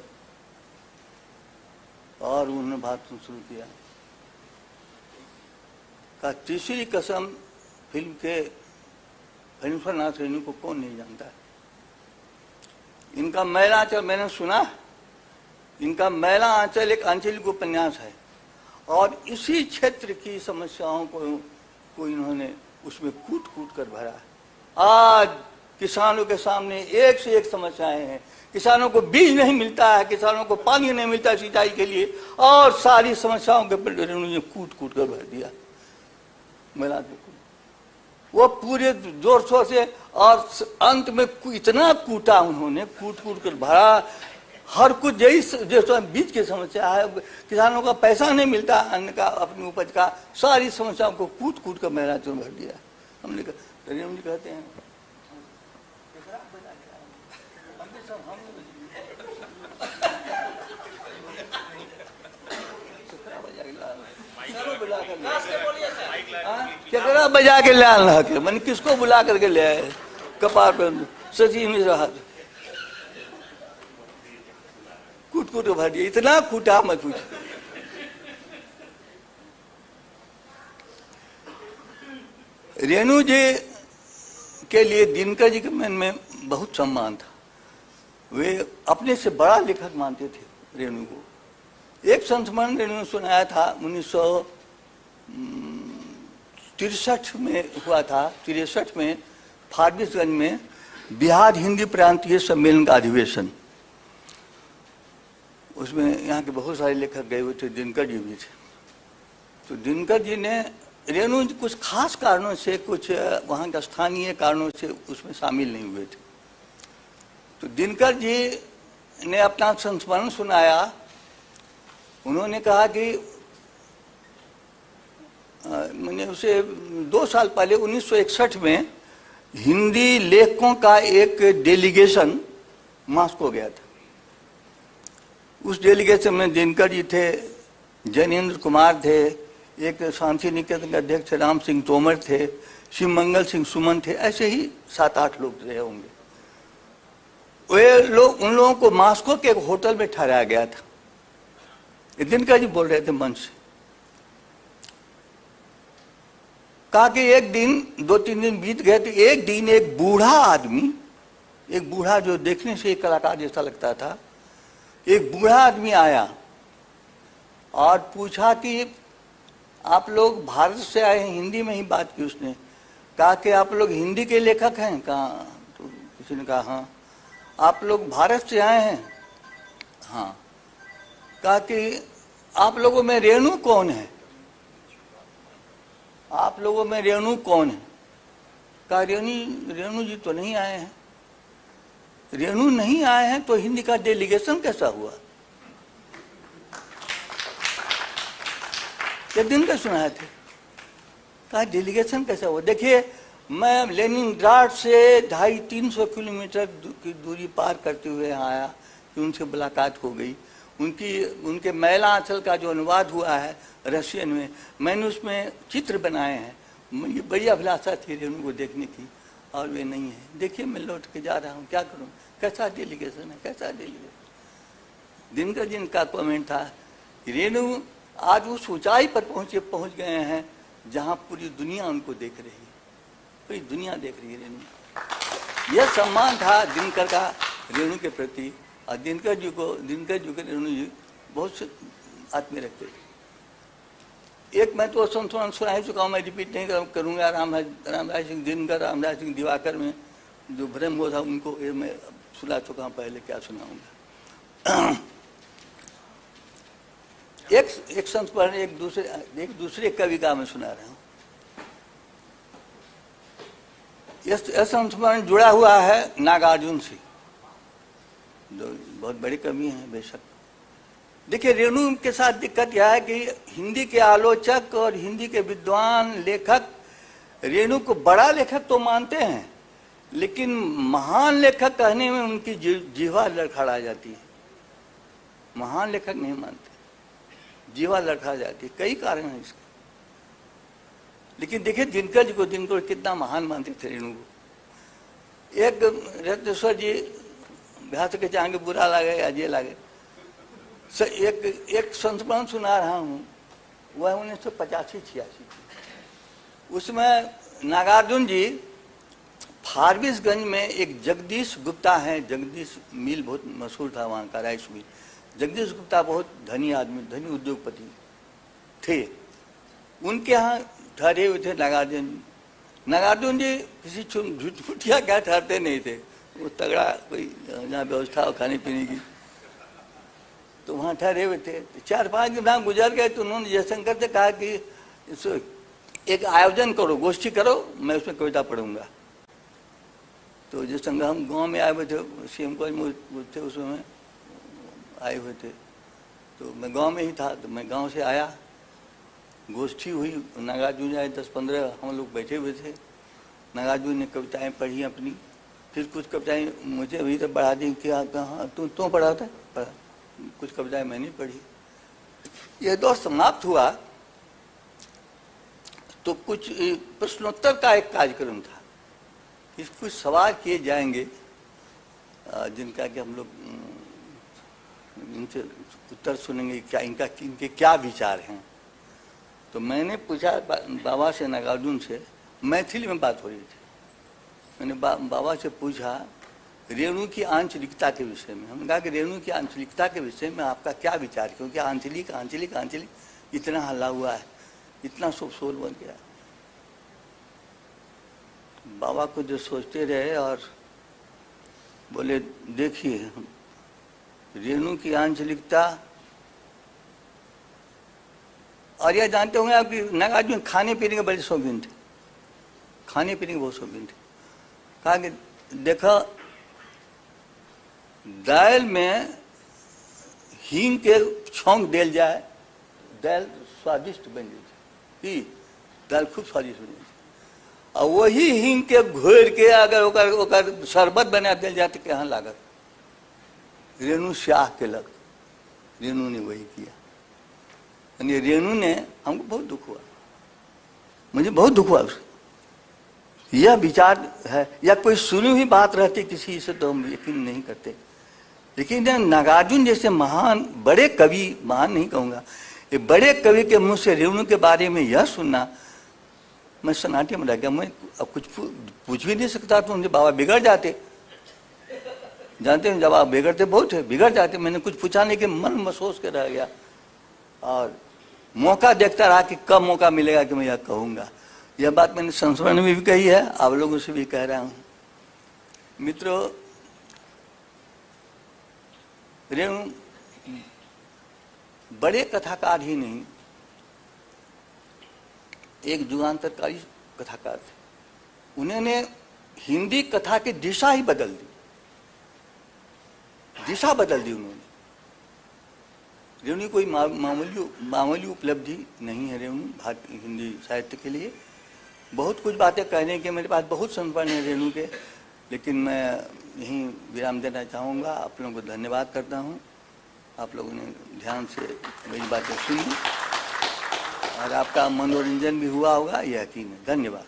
और उन्होंने भाषण शुरू किया। का तीसरी कसम फिल्म के हरीश्वरनाथ रेणु को कौन नहीं जानता है। इनका महिला आंचल मैंने सुना, इनका महिला आंचल एक आंचलिक उपन्यास है, और इसी क्षेत्र की समस्याओं को इन्होंने उसमें कूट कूट कर भरा है। आज किसानों के सामने एक से एक समस्याएं हैं। किसानों को बीज नहीं मिलता है, किसानों को पानी नहीं मिलता है सिंचाई के लिए, और सारी समस्याओं के पर रेणु कूट कूट कर भर दिया। महिला वो पूरे जोर शोर से, और अंत में इतना कूटा उन्होंने, कूट कूट कर भरा। हर कुछ जैसे बीज की समस्या है, किसानों का पैसा नहीं मिलता अन्न का, अपनी उपज का, सारी समस्याओं को कूट कूट कर महिला भर दिया। हमने कहा, रेणु जी कहते हैं केकरा बजा के ले आना के मैंने किसको बुला करके ले आए कपार पे सची में रहा कूट कूट भर दिया इतना कूटा मत पूछ रेणु जी के लिए दिनकर जी के मन में बहुत सम्मान था। वे अपने से बड़ा लेखक मानते थे रेणु को। एक संस्मरण रेणु ने सुनाया था 1963 में हुआ था, 63 में फारबिसगंज में बिहार हिंदी प्रांतीय सम्मेलन का अधिवेशन। उसमें यहाँ के बहुत सारे लेखक गए हुए थे, दिनकर जी भी थे। तो दिनकर जी ने रेणु कुछ खास कारणों से, कुछ वहाँ के स्थानीय कारणों से उसमें शामिल नहीं हुए थे। तो दिनकर जी ने अपना संस्मरण सुनाया। उन्होंने कहा कि मैंने उसे 2 साल पहले 1961 में हिंदी लेखकों का एक डेलीगेशन मॉस्को गया था। उस डेलीगेशन में दिनकर जी थे, जैनेन्द्र कुमार थे, एक शांति निकेतन के अध्यक्ष राम सिंह तोमर थे, शिवमंगल सिंह सुमन थे, ऐसे ही 7-8 लोग रहे होंगे। वे लोग, उन लोगों को मॉस्को के एक होटल में ठहराया गया था। दिनकर जी बोल रहे थे मंच से, कहा कि एक दिन 2-3 दिन बीत गए तो एक दिन एक बूढ़ा आदमी, एक बूढ़ा जो देखने से एक कलाकार जैसा लगता था, एक बूढ़ा आदमी आया और पूछा कि आप लोग भारत से आए हैं। हिंदी में ही बात की उसने। कहा कि आप लोग हिंदी के लेखक हैं? कहा, तो किसी ने कहा हाँ। आप लोग भारत से आए हैं? हाँ। कहा कि आप लोगों में रेणु कौन है? आप लोगों में रेणु कौन है? कहा रेणु जी तो नहीं आए हैं। रेणु नहीं आए हैं तो हिंदी का डेलीगेशन कैसा हुआ? एक दिन का सुनाए थे। कहा डेलीगेशन कैसा हुआ? देखिए, मैं लेनिनग्राड से 250-300 किलोमीटर की दूरी पार करते हुए यहाँ आया कि उनसे मुलाकात हो गई। उनके मैला आंचल का जो अनुवाद हुआ है रशियन में, मैंने उसमें चित्र बनाए हैं। ये बड़ी अभिलाषा थी रेणु को देखने की, और वे नहीं है। देखिए, मैं लौट के जा रहा हूँ, क्या करूँ? कैसा डेलीगेशन है, कैसा डेलीगेशन? दिनकर जी का कमेंट था, रेणु आज उस ऊंचाई पर पहुंच गए हैं जहां पूरी दुनिया उनको देख रही है, पूरी दुनिया देख रही है रेणु। यह सम्मान था दिनकर का रेणु के प्रति। और दिनकर जी को रेणु जी बहुत आत्मीय रखते थे। एक मैं तो संस्मरण सुना ही चुका हूँ, मैं रिपीट नहीं करूँगा। रामराज सिंह दिनकर, रामराज सिंह दिवाकर में जो भ्रम हुआ था उनको ये मैं सुना चुका हूँ, पहले क्या सुनाऊंगा। एक संस्मरण एक दूसरे कवि का मैं सुना रहा हूँ। यह संस्मरण जुड़ा हुआ है नागार्जुन से, जो बहुत बड़े कवि हैं बेशक। देखिए, रेणु के साथ दिक्कत यह है कि हिंदी के आलोचक और हिंदी के विद्वान लेखक रेणु को बड़ा लेखक तो मानते हैं, लेकिन महान लेखक कहने में उनकी जीवा लड़खड़ा जाती है। महान लेखक नहीं मानते, जीवा लड़खड़ा जाती है। कई कारण हैं इसके। लेकिन देखिए, दिनकर जी को कितना महान मानते थे रेणु को। एक रत्नेश्वर जी भ्यास के चाहेंगे बुरा लगे या जे लगे, एक संस्मरण सुना रहा हूँ, वह 1985-86। उसमें नागार्जुन जी फारबिसगंज में एक जगदीश गुप्ता है, जगदीश मिल बहुत मशहूर था वहाँ का, राइस मिल। जगदीश गुप्ता बहुत धनी आदमी, धनी उद्योगपति थे। उनके यहाँ ठहरे हुए थे नागार्जुन जी। नागार्जुन जी किसी छुट्टियाँ क्या ठहरते नहीं थे, वो तगड़ा कोई जहाँ व्यवस्था हो खाने पीने की, तो वहाँ ठहरे हुए थे। 4-5 दिन वहाँ गुजर गए तो उन्होंने जयशंकर से कहा कि एक आयोजन करो, गोष्ठी करो, मैं उसमें कविता पढ़ूंगा। तो जयशंकर हम गांव में आए हुए थे, सीएम कॉलेज में थे, उसमें आए हुए थे। तो मैं गांव में ही था, तो मैं गांव से आया, गोष्ठी हुई, नागार्जुन आए, 10-15 हम लोग बैठे हुए थे। नागार्जुन ने कविताएं पढ़ी अपनी, फिर कुछ कविताएं मुझे अभी तक बढ़ा दी कि हाँ तू पढ़ा था, पढ़ा। कुछ कविताएं मैंने पढ़ी। यह दौर समाप्त हुआ तो कुछ प्रश्नोत्तर का एक कार्यक्रम था। इस कुछ सवाल किए जाएंगे जिनका कि हम लोग इनसे उत्तर सुनेंगे, क्या इनके क्या विचार हैं। तो मैंने पूछा बाबा से, नागार्जुन से, मैथिली में बात हो रही थी। मैंने बाबा से पूछा रेणु की आंचलिकता के विषय में। हमने कहा कि रेणु की आंचलिकता के विषय में आपका क्या विचार, क्योंकि आंचलिक आंचलिक आंचलिक इतना हल्ला हुआ है, इतना शोर बन गया। बाबा को जो सोचते रहे और बोले देखिए रेणु की आंचलिकता, और यह जानते होंगे आप कि नागार्जुन खाने पीने के बड़े शौकीन थे, खाने पीने के बहुत शौकीन थे। कहा कि देखो दाल में हींग के छौंक देल जाए, दाल स्वादिष्ट बन जाए, दाल खूब स्वादिष्ट बन जाए। और वही हींग के घोर के अगर ओकर शरबत बना दिल जाए तो केहन लागत। रेणु स्याह के लग, रेणु ने वही किया। यानी रेणु ने, हमको बहुत दुख हुआ, मुझे बहुत दुख हुआ उससे। यह विचार है, या कोई सुनी हुई बात रहती किसी से तो हम यकीन नहीं करते। लेकिन नागार्जुन जैसे महान बड़े कवि, महान नहीं कहूँगा, ये बड़े कवि के मुँह से रेणु के बारे में यह सुनना, मैं सन्नाटे में रह गया। मैं अब कुछ पूछ भी नहीं सकता तो उनके बाबा बिगड़ जाते। जानते हैं जब आप बिगड़ते बहुत है, बिगड़ जाते। मैंने कुछ पूछा नहीं कि मन महसूस के रह गया और मौका देखता रहा कि कब मौका मिलेगा कि मैं यह कहूँगा। यह बात मैंने संस्मरण में भी कही है, आप लोगों से भी कह रहा हूँ। मित्रों, रेणु बड़े कथाकार ही नहीं, एक जुगांतरकारी कथाकार थे। उन्होंने हिंदी कथा की दिशा ही बदल दी, दिशा बदल दी उन्होंने। रेणु कोई मामूली उपलब्धि नहीं है। रेणु भारतीय हिंदी साहित्य के लिए बहुत कुछ बातें कहने के मेरे पास बहुत संस्मरण है रेणु के, लेकिन मैं यहीं विराम देना चाहूँगा। आप लोगों को धन्यवाद करता हूँ। आप लोगों ने ध्यान से मेरी बातें सुनी और आपका मनोरंजन भी हुआ होगा, यह यकीन है। धन्यवाद।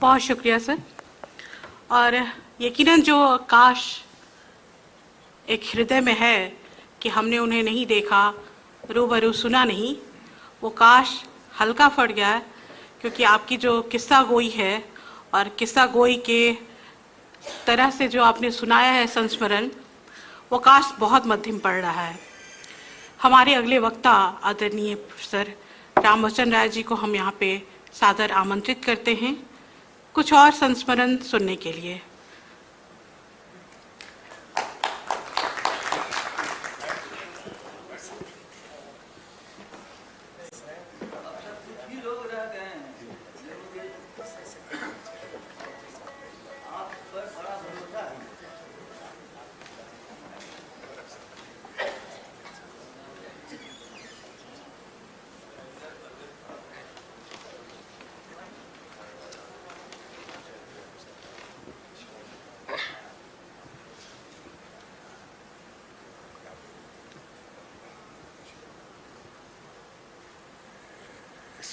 बहुत शुक्रिया सर। और यकीनन जो काश एक हृदय में है कि हमने उन्हें नहीं देखा, रूबरू सुना नहीं, वो काश हल्का पड़ गया है, क्योंकि आपकी जो किस्सा गोई है और किस्सा गोई के तरह से जो आपने सुनाया है संस्मरण, वो काश बहुत मध्यम पड़ रहा है। हमारे अगले वक्ता आदरणीय सर रामवचन राय जी को हम यहाँ पे सादर आमंत्रित करते हैं कुछ और संस्मरण सुनने के लिए।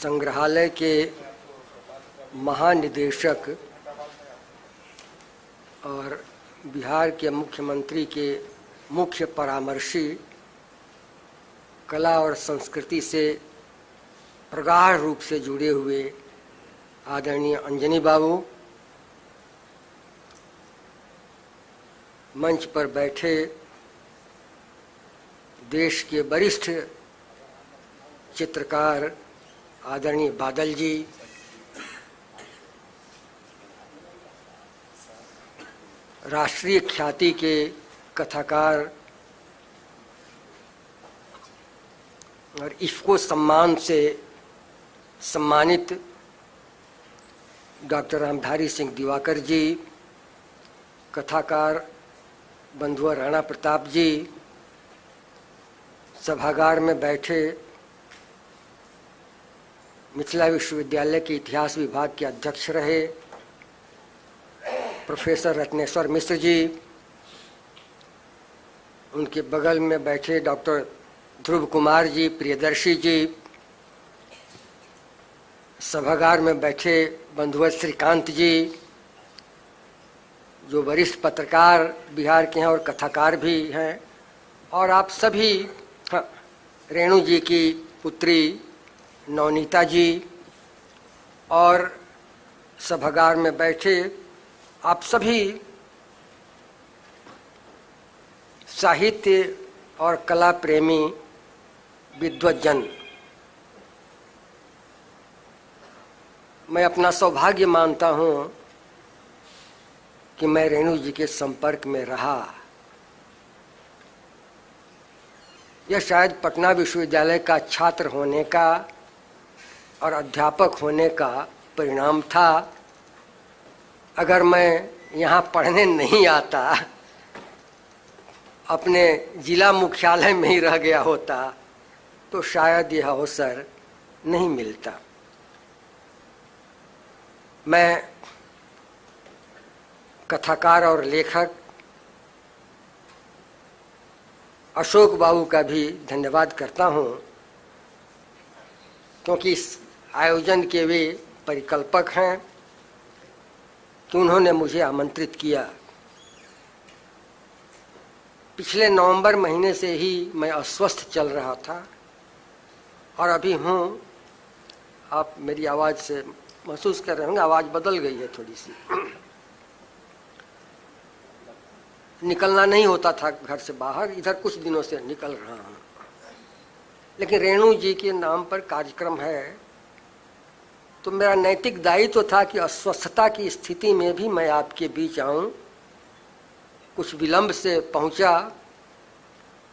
संग्रहालय के महानिदेशक और बिहार के मुख्यमंत्री के मुख्य परामर्शी, कला और संस्कृति से प्रगाढ़ रूप से जुड़े हुए आदरणीय अंजनी बाबू, मंच पर बैठे देश के वरिष्ठ चित्रकार आदरणीय बादल जी, राष्ट्रीय ख्याति के कथाकार और इफ्को सम्मान से सम्मानित डॉक्टर रामधारी सिंह दिवाकर जी, कथाकार बंधुआ राणा प्रताप जी, सभागार में बैठे मिथिला विश्वविद्यालय के इतिहास विभाग के अध्यक्ष रहे प्रोफेसर रत्नेश्वर मिश्र जी, उनके बगल में बैठे डॉक्टर ध्रुव कुमार जी, प्रियदर्शी जी, सभागार में बैठे बंधुवत श्रीकांत जी, जो वरिष्ठ पत्रकार बिहार के हैं और कथाकार भी हैं, और आप सभी, रेणु जी की पुत्री नवनीता जी, और सभागार में बैठे आप सभी साहित्य और कला प्रेमी विद्वज्जन, मैं अपना सौभाग्य मानता हूं कि मैं रेणु जी के संपर्क में रहा। यह शायद पटना विश्वविद्यालय का छात्र होने का और अध्यापक होने का परिणाम था। अगर मैं यहाँ पढ़ने नहीं आता, अपने जिला मुख्यालय में ही रह गया होता, तो शायद यह अवसर नहीं मिलता। मैं कथाकार और लेखक अशोक बाबू का भी धन्यवाद करता हूँ, क्योंकि इस आयोजन के वे परिकल्पक हैं कि उन्होंने मुझे आमंत्रित किया। पिछले नवंबर महीने से ही मैं अस्वस्थ चल रहा था और अभी हूँ। आप मेरी आवाज़ से महसूस कर रहे होंगे, आवाज़ बदल गई है थोड़ी सी। निकलना नहीं होता था घर से बाहर, इधर कुछ दिनों से निकल रहा हूँ। लेकिन रेणु जी के नाम पर कार्यक्रम है, तो मेरा नैतिक दायित्व था कि अस्वस्थता की स्थिति में भी मैं आपके बीच आऊं। कुछ विलंब से पहुंचा,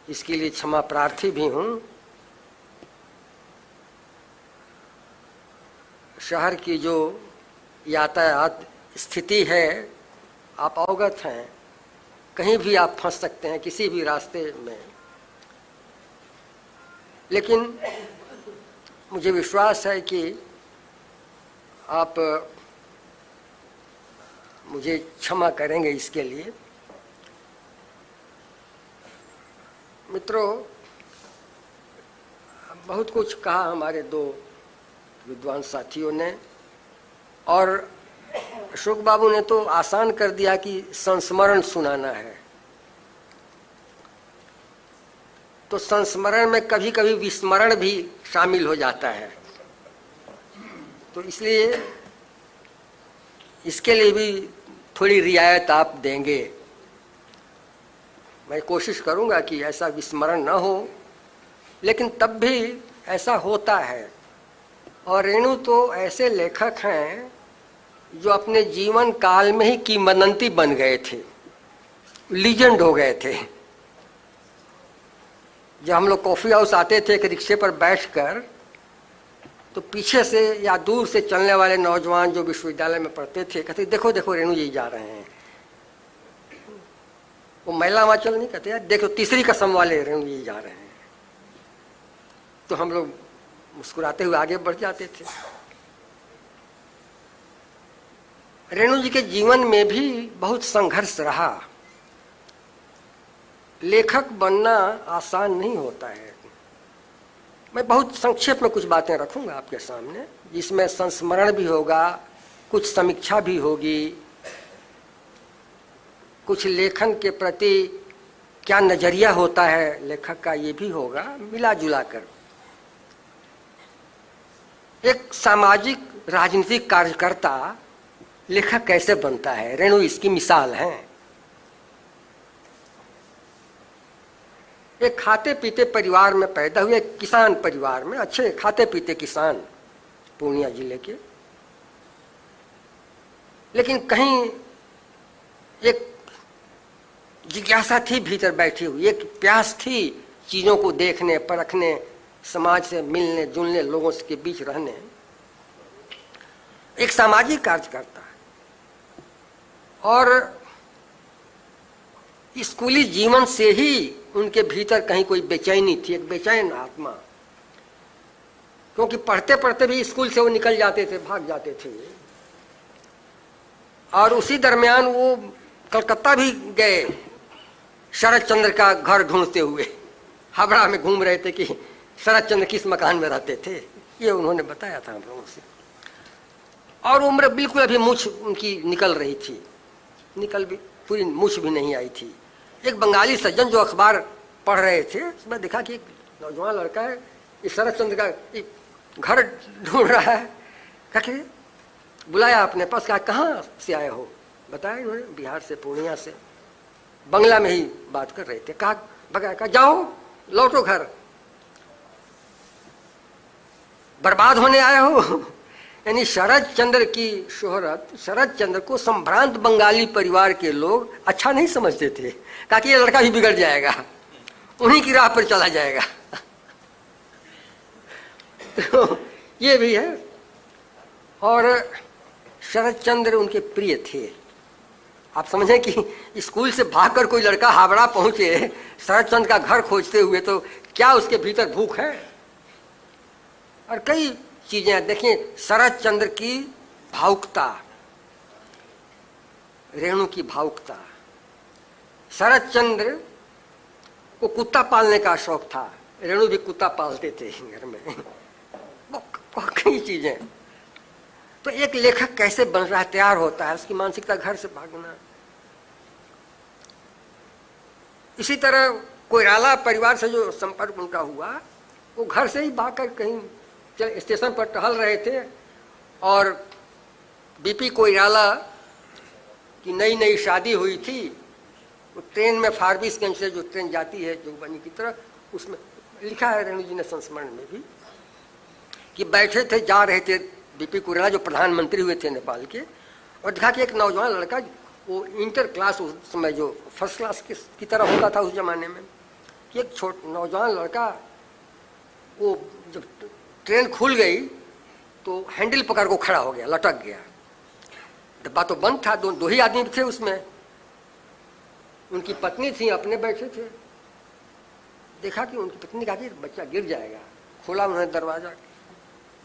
इसके लिए क्षमा प्रार्थी भी हूं। शहर की जो यातायात स्थिति है आप अवगत हैं, कहीं भी आप फंस सकते हैं किसी भी रास्ते में। लेकिन मुझे विश्वास है कि आप मुझे क्षमा करेंगे इसके लिए। मित्रों, बहुत कुछ कहा हमारे दो विद्वान साथियों ने, और अशोक बाबू ने तो आसान कर दिया कि संस्मरण सुनाना है। तो संस्मरण में कभी कभी विस्मरण भी शामिल हो जाता है, तो इसलिए इसके लिए भी थोड़ी रियायत आप देंगे। मैं कोशिश करूंगा कि ऐसा विस्मरण न हो, लेकिन तब भी ऐसा होता है। और रेणु तो ऐसे लेखक हैं जो अपने जीवन काल में ही किंवदंती बन गए थे, लीजेंड हो गए थे। जब हम लोग कॉफी हाउस आते थे एक रिक्शे पर बैठकर, तो पीछे से या दूर से चलने वाले नौजवान जो विश्वविद्यालय में पढ़ते थे कहते देखो देखो रेणु जी जा रहे हैं। वो महिला वाचल नहीं कहते, यार देखो तीसरी कसम वाले रेणु जी जा रहे हैं। तो हम लोग मुस्कुराते हुए आगे बढ़ जाते थे। रेणु जी के जीवन में भी बहुत संघर्ष रहा। लेखक बनना आसान नहीं होता है। मैं बहुत संक्षेप में कुछ बातें रखूंगा आपके सामने, जिसमें संस्मरण भी होगा, कुछ समीक्षा भी होगी, कुछ लेखन के प्रति क्या नजरिया होता है लेखक का ये भी होगा, मिला जुला कर। एक सामाजिक राजनीतिक कार्यकर्ता लेखक कैसे बनता है, रेणु इसकी मिसाल है। एक खाते पीते परिवार में पैदा हुए, किसान परिवार में, अच्छे खाते पीते किसान, पूर्णिया जिले के। लेकिन कहीं एक जिज्ञासा थी भीतर बैठी हुई, एक प्यास थी चीजों को देखने, परखने, समाज से मिलने जुलने, लोगों के बीच रहने। एक सामाजिक कार्यकर्ता। और स्कूली जीवन से ही उनके भीतर कहीं कोई बेचैनी थी, एक बेचैन आत्मा। क्योंकि पढ़ते पढ़ते भी स्कूल से वो निकल जाते थे, भाग जाते थे। और उसी दरमियान वो कलकत्ता भी गए शरद चंद्र का घर ढूंढते हुए। हावड़ा में घूम रहे थे कि शरद चंद्र किस मकान में रहते थे, ये उन्होंने बताया था हम लोगों से। और उम्र बिल्कुल अभी मूछ उनकी निकल रही थी, निकल भी पूरी मूछ भी नहीं आई थी। एक बंगाली सज्जन जो अखबार पढ़ रहे थे, उसमें देखा कि एक नौजवान लड़का है इस शरद चंद्र का घर ढूंढ रहा है। कहा बुलाया अपने पास, कहा कहाँ से आए हो? बताया इन्होंने बिहार से, पूर्णिया से। बंगला में ही बात कर रहे थे। कहा भगा, कहा जाओ लौटो घर, बर्बाद होने आए हो। यानी शरद चंद्र की शोहरत, शरद चंद्र को संभ्रांत बंगाली परिवार के लोग अच्छा नहीं समझते थे। कहा कि ये लड़का भी बिगड़ जाएगा, उन्हीं की राह पर चला जाएगा। तो ये भी है। और शरद चंद्र उनके प्रिय थे। आप समझें कि स्कूल से भागकर कोई लड़का हावड़ा पहुंचे शरद चंद्र का घर खोजते हुए, तो क्या उसके भीतर भूख है? और कई चीजें देखिए, शरद चंद्र की भावुकता, रेणु की भावुकता। शरद चंद्र को कुत्ता पालने का शौक था, रेणु भी कुत्ता पालते थे घर में। कई चीजें। तो एक लेखक कैसे बन रहा है, तैयार होता है, उसकी मानसिकता घर से भागना। इसी तरह कोइराला परिवार से जो संपर्क उनका हुआ, वो घर से ही भागकर कहीं स्टेशन पर टहल रहे थे, और बीपी कोइराला की नई नई शादी हुई थी। वो ट्रेन में फारबिसगंज से जो ट्रेन जाती है जोगबनी की तरफ, उसमें लिखा है रेणु जी ने संस्मरण में भी कि बैठे थे, जा रहे थे बीपी कोइराला जो प्रधानमंत्री हुए थे नेपाल के, और देखा कि एक नौजवान लड़का, वो इंटर क्लास उस समय जो फर्स्ट क्लास की तरह होता था उस जमाने में, कि एक नौजवान लड़का, वो जब ट्रेन खुल गई तो हैंडल पकड़ को खड़ा हो गया, लटक गया। डब्बा तो बंद था, दो ही आदमी थे उसमें, उनकी पत्नी थी, अपने बैठे थे। देखा कि उनकी पत्नी कहा कि बच्चा गिर जाएगा। खोला उन्होंने दरवाजा,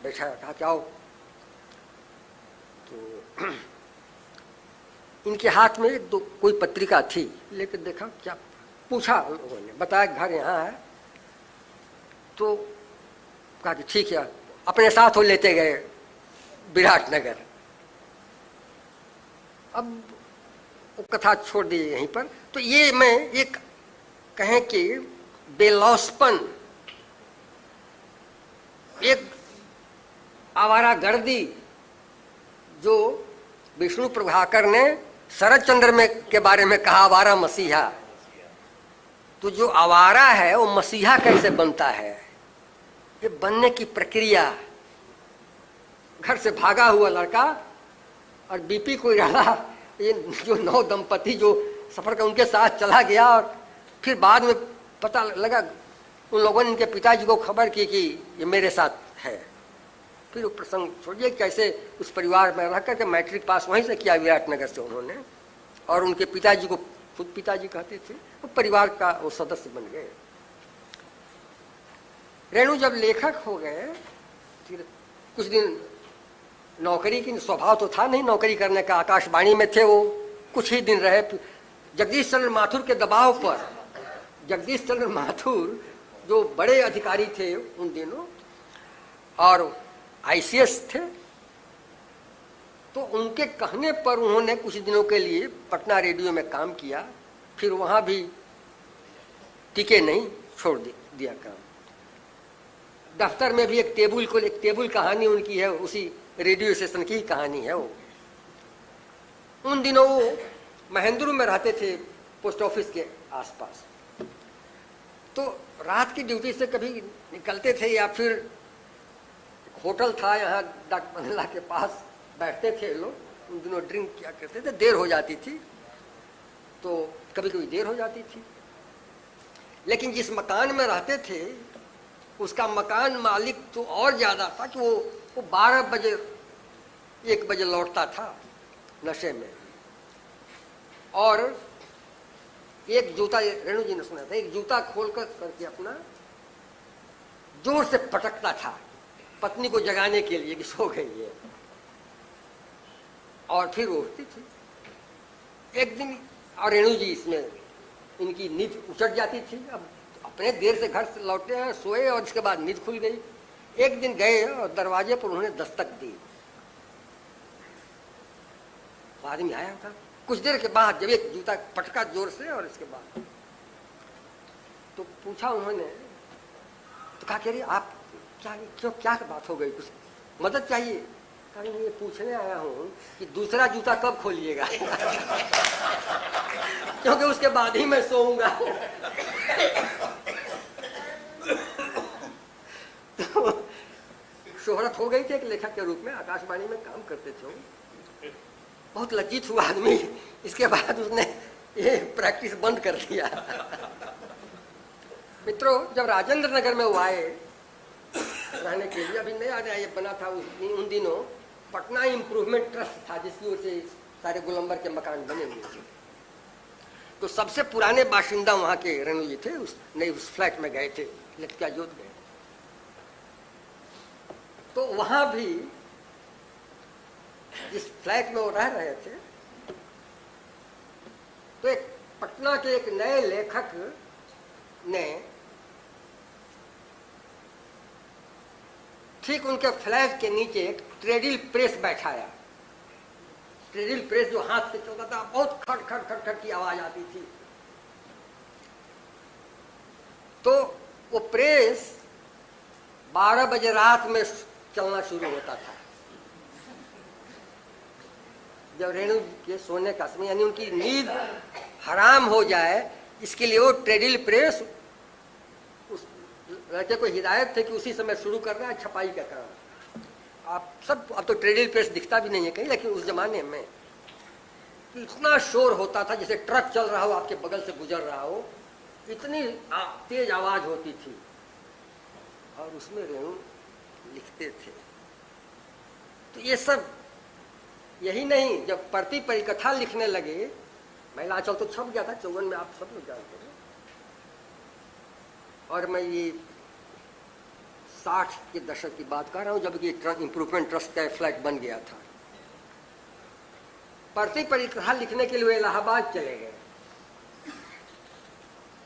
बैठा, कहा क्या हो? तो इनके हाथ में कोई पत्रिका थी, लेकर देखा, क्या पूछा लोगों ने, बताया घर यहाँ है। तो कहा कि ठीक है, अपने साथ वो लेते गए विराटनगर। अब वो कथा छोड़ दी यहीं पर। तो ये मैं एक कहें कि बेलौसपन, एक आवारागर्दी जो विष्णु प्रभाकर ने शरद चंद्र में के बारे में कहा, आवारा मसीहा। तो जो आवारा है वो मसीहा कैसे बनता है, ये बनने की प्रक्रिया। घर से भागा हुआ लड़का और बीपी कोइराला, ये जो नौ दंपति जो सफर का उनके साथ चला गया, और फिर बाद में पता लगा उन लोगों ने इनके पिताजी को खबर की कि ये मेरे साथ है। फिर वो प्रसंग छोड़िए कैसे उस परिवार में रह करके मैट्रिक पास वहीं से किया विराटनगर से उन्होंने, और उनके पिताजी को खुद पिताजी कहते थे, वो परिवार का वो सदस्य बन गए। रेणु जब लेखक हो गए, फिर कुछ दिन नौकरी की, स्वभाव तो था नहीं नौकरी करने का, आकाशवाणी में थे वो, कुछ ही दिन रहे। जगदीश चंद्र माथुर के दबाव पर, जगदीश चंद्र माथुर जो बड़े अधिकारी थे उन दिनों और आईसीएस थे, तो उनके कहने पर उन्होंने कुछ दिनों के लिए पटना रेडियो में काम किया। फिर वहां भी टिके नहीं, छोड़ दिया काम। दफ्तर में भी एक टेबल कहानी उनकी है, उसी रेडियो स्टेशन की कहानी है वो। उन दिनों वो महेंद्रू में रहते थे, पोस्ट ऑफिस के आसपास। तो रात की ड्यूटी से कभी निकलते थे, या फिर होटल था यहाँ डाक बंगला के पास, बैठते थे लोग। उन दिनों ड्रिंक किया करते थे, देर हो जाती थी, तो कभी कभी देर हो जाती थी। लेकिन जिस मकान में रहते थे उसका मकान मालिक तो और ज्यादा था कि वो 12 बजे 1 बजे लौटता था नशे में। और एक जूता, रेणु जी ने सुना था, एक जूता खोल करके अपना जोर से पटकता था पत्नी को जगाने के लिए कि सो गई है, और फिर उठती थी। एक दिन और रेणु जी इसमें इनकी नींद उचट जाती थी। अब अपने देर से घर से लौटे हैं, सोए, और इसके बाद नींद खुल गई। एक दिन गए और दरवाजे पर उन्होंने दस्तक दी। आदमी आया था। कुछ देर के बाद जब एक जूता पटका जोर से, और इसके बाद तो पूछा उन्होंने, तो कहा, कह रही आप क्या बात हो गई, कुछ मदद चाहिए? कहा, ये पूछने आया हूं कि दूसरा जूता कब खोलिएगा क्योंकि उसके बाद ही मैं सोऊंगा। तो शोहरत हो गई थी एक लेखक के रूप में, आकाशवाणी में काम करते थे। बहुत लज्जित हुआ आदमी। इसके बाद उसने ये प्रैक्टिस बंद कर दिया। मित्रों, जब राजेंद्र नगर में वो आए रहने के लिए, अभी नया नया ये बना था उन दिनों, पटना इम्प्रूवमेंट ट्रस्ट था जिसकी ओर से सारे गोलंबर के मकान बने हुए थे। तो सबसे पुराने बाशिंदा वहां के रेणु जी थे। उस फ्लैट में गए थे, लटका जोत गए। तो वहां भी जिस फ्लैट में वो रह रहे थे, तो एक पटना के एक नए लेखक ने ठीक उनके फ्लैट के नीचे एक ट्रेडिल प्रेस बैठाया। ट्रेडिल प्रेस जो हाथ से चलता था, बहुत खड़ खड़ खड़ खड़ की आवाज आती थी। तो वो प्रेस 12 बजे रात में चलना शुरू होता था, जब रेणु के सोने का समय, यानी उनकी नींद हराम हो जाए, इसके लिए वो ट्रेडिल प्रेस, उस लड़के को हिदायत थे कि उसी समय शुरू करना है छपाई का काम। आप सब, अब तो ट्रेडिल प्रेस दिखता भी नहीं है कहीं, लेकिन उस जमाने में इतना शोर होता था जैसे ट्रक चल रहा हो, आपके बगल से गुजर रहा हो, इतनी तेज आवाज होती थी। और उसमें रेणु लिखते थे। तो ये सब, यही नहीं, जब प्रति परिकथा लिखने लगे, महिला आंचल तो छप गया था 54 में, आप सब लोग जानते हैं। और मैं ये 60 के दशक की बात कर रहा हूं, जब ये इम्प्रूवमेंट ट्रस्ट का फ्लैट बन गया था। प्रति परिकथा लिखने के लिए इलाहाबाद चले गए,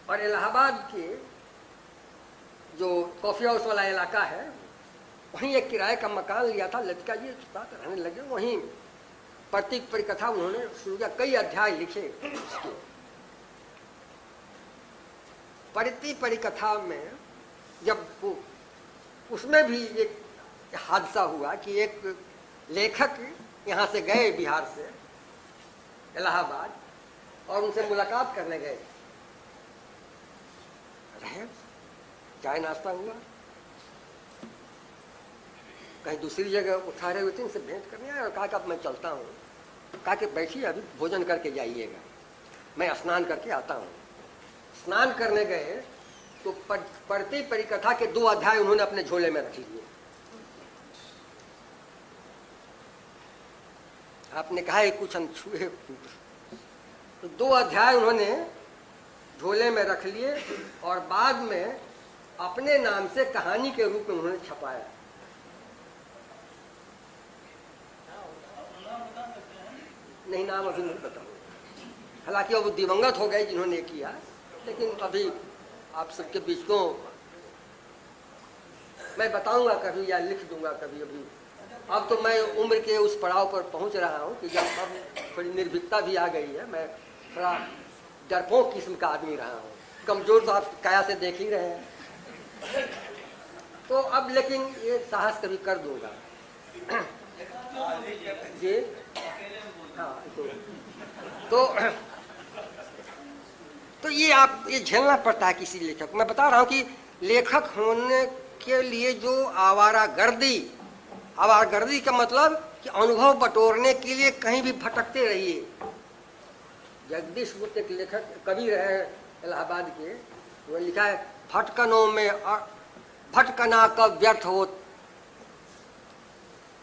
और इलाहाबाद के जो कॉफी हाउस वाला इलाका है, वहीं एक किराए का मकान लिया था। लतिका जी साथ रहने लगे वहीं। प्रति परिकथा उन्होंने शुरू किया, कई अध्याय लिखे उसके। प्रति परिकथा में जब वो, उसमें भी एक हादसा हुआ कि एक लेखक यहाँ से गए बिहार से इलाहाबाद, और उनसे मुलाकात करने गए। रहे, चाय नाश्ता हुआ, कहीं दूसरी जगह उठा रहे हुए थे, इनसे भेंट करने आए और कहा कि अब मैं चलता हूँ। कहा कि बैठिए, अभी भोजन करके जाइएगा, मैं स्नान करके आता हूँ। स्नान करने गए तो प्रति परिकथा के 2 अध्याय उन्होंने अपने झोले में रख लिए। आपने कहा है कुछ अनछुए, तो 2 अध्याय उन्होंने झोले में रख लिए, और बाद में अपने नाम से कहानी के रूप में उन्होंने छपाया। नहीं, नाम अभी नहीं बताऊंगा, हालांकि वो दिवंगत हो गए जिन्होंने किया, लेकिन अभी आप सबके बीच को मैं बताऊंगा कभी, या लिख दूंगा कभी। अभी अब तो मैं उम्र के उस पड़ाव पर पहुंच रहा हूं कि जब अब थोड़ी निर्भीकता भी आ गई है, मैं थोड़ा डरपोक किस्म का आदमी रहा हूं। कमजोर तो आप काया से देख ही रहे हैं, तो अब लेकिन ये साहस कभी कर दूंगा जी। हाँ, तो ये आप ये झेलना पड़ता है किसी लेखक। मैं बता रहा हूँ कि लेखक होने के लिए जो आवारगर्दी का मतलब कि अनुभव बटोरने के लिए कहीं भी भटकते रहिए। जगदीश गुप्त एक लेखक कवि रहे इलाहाबाद के, वो लिखा है, भटकनों में भटकना कब व्यर्थ हो,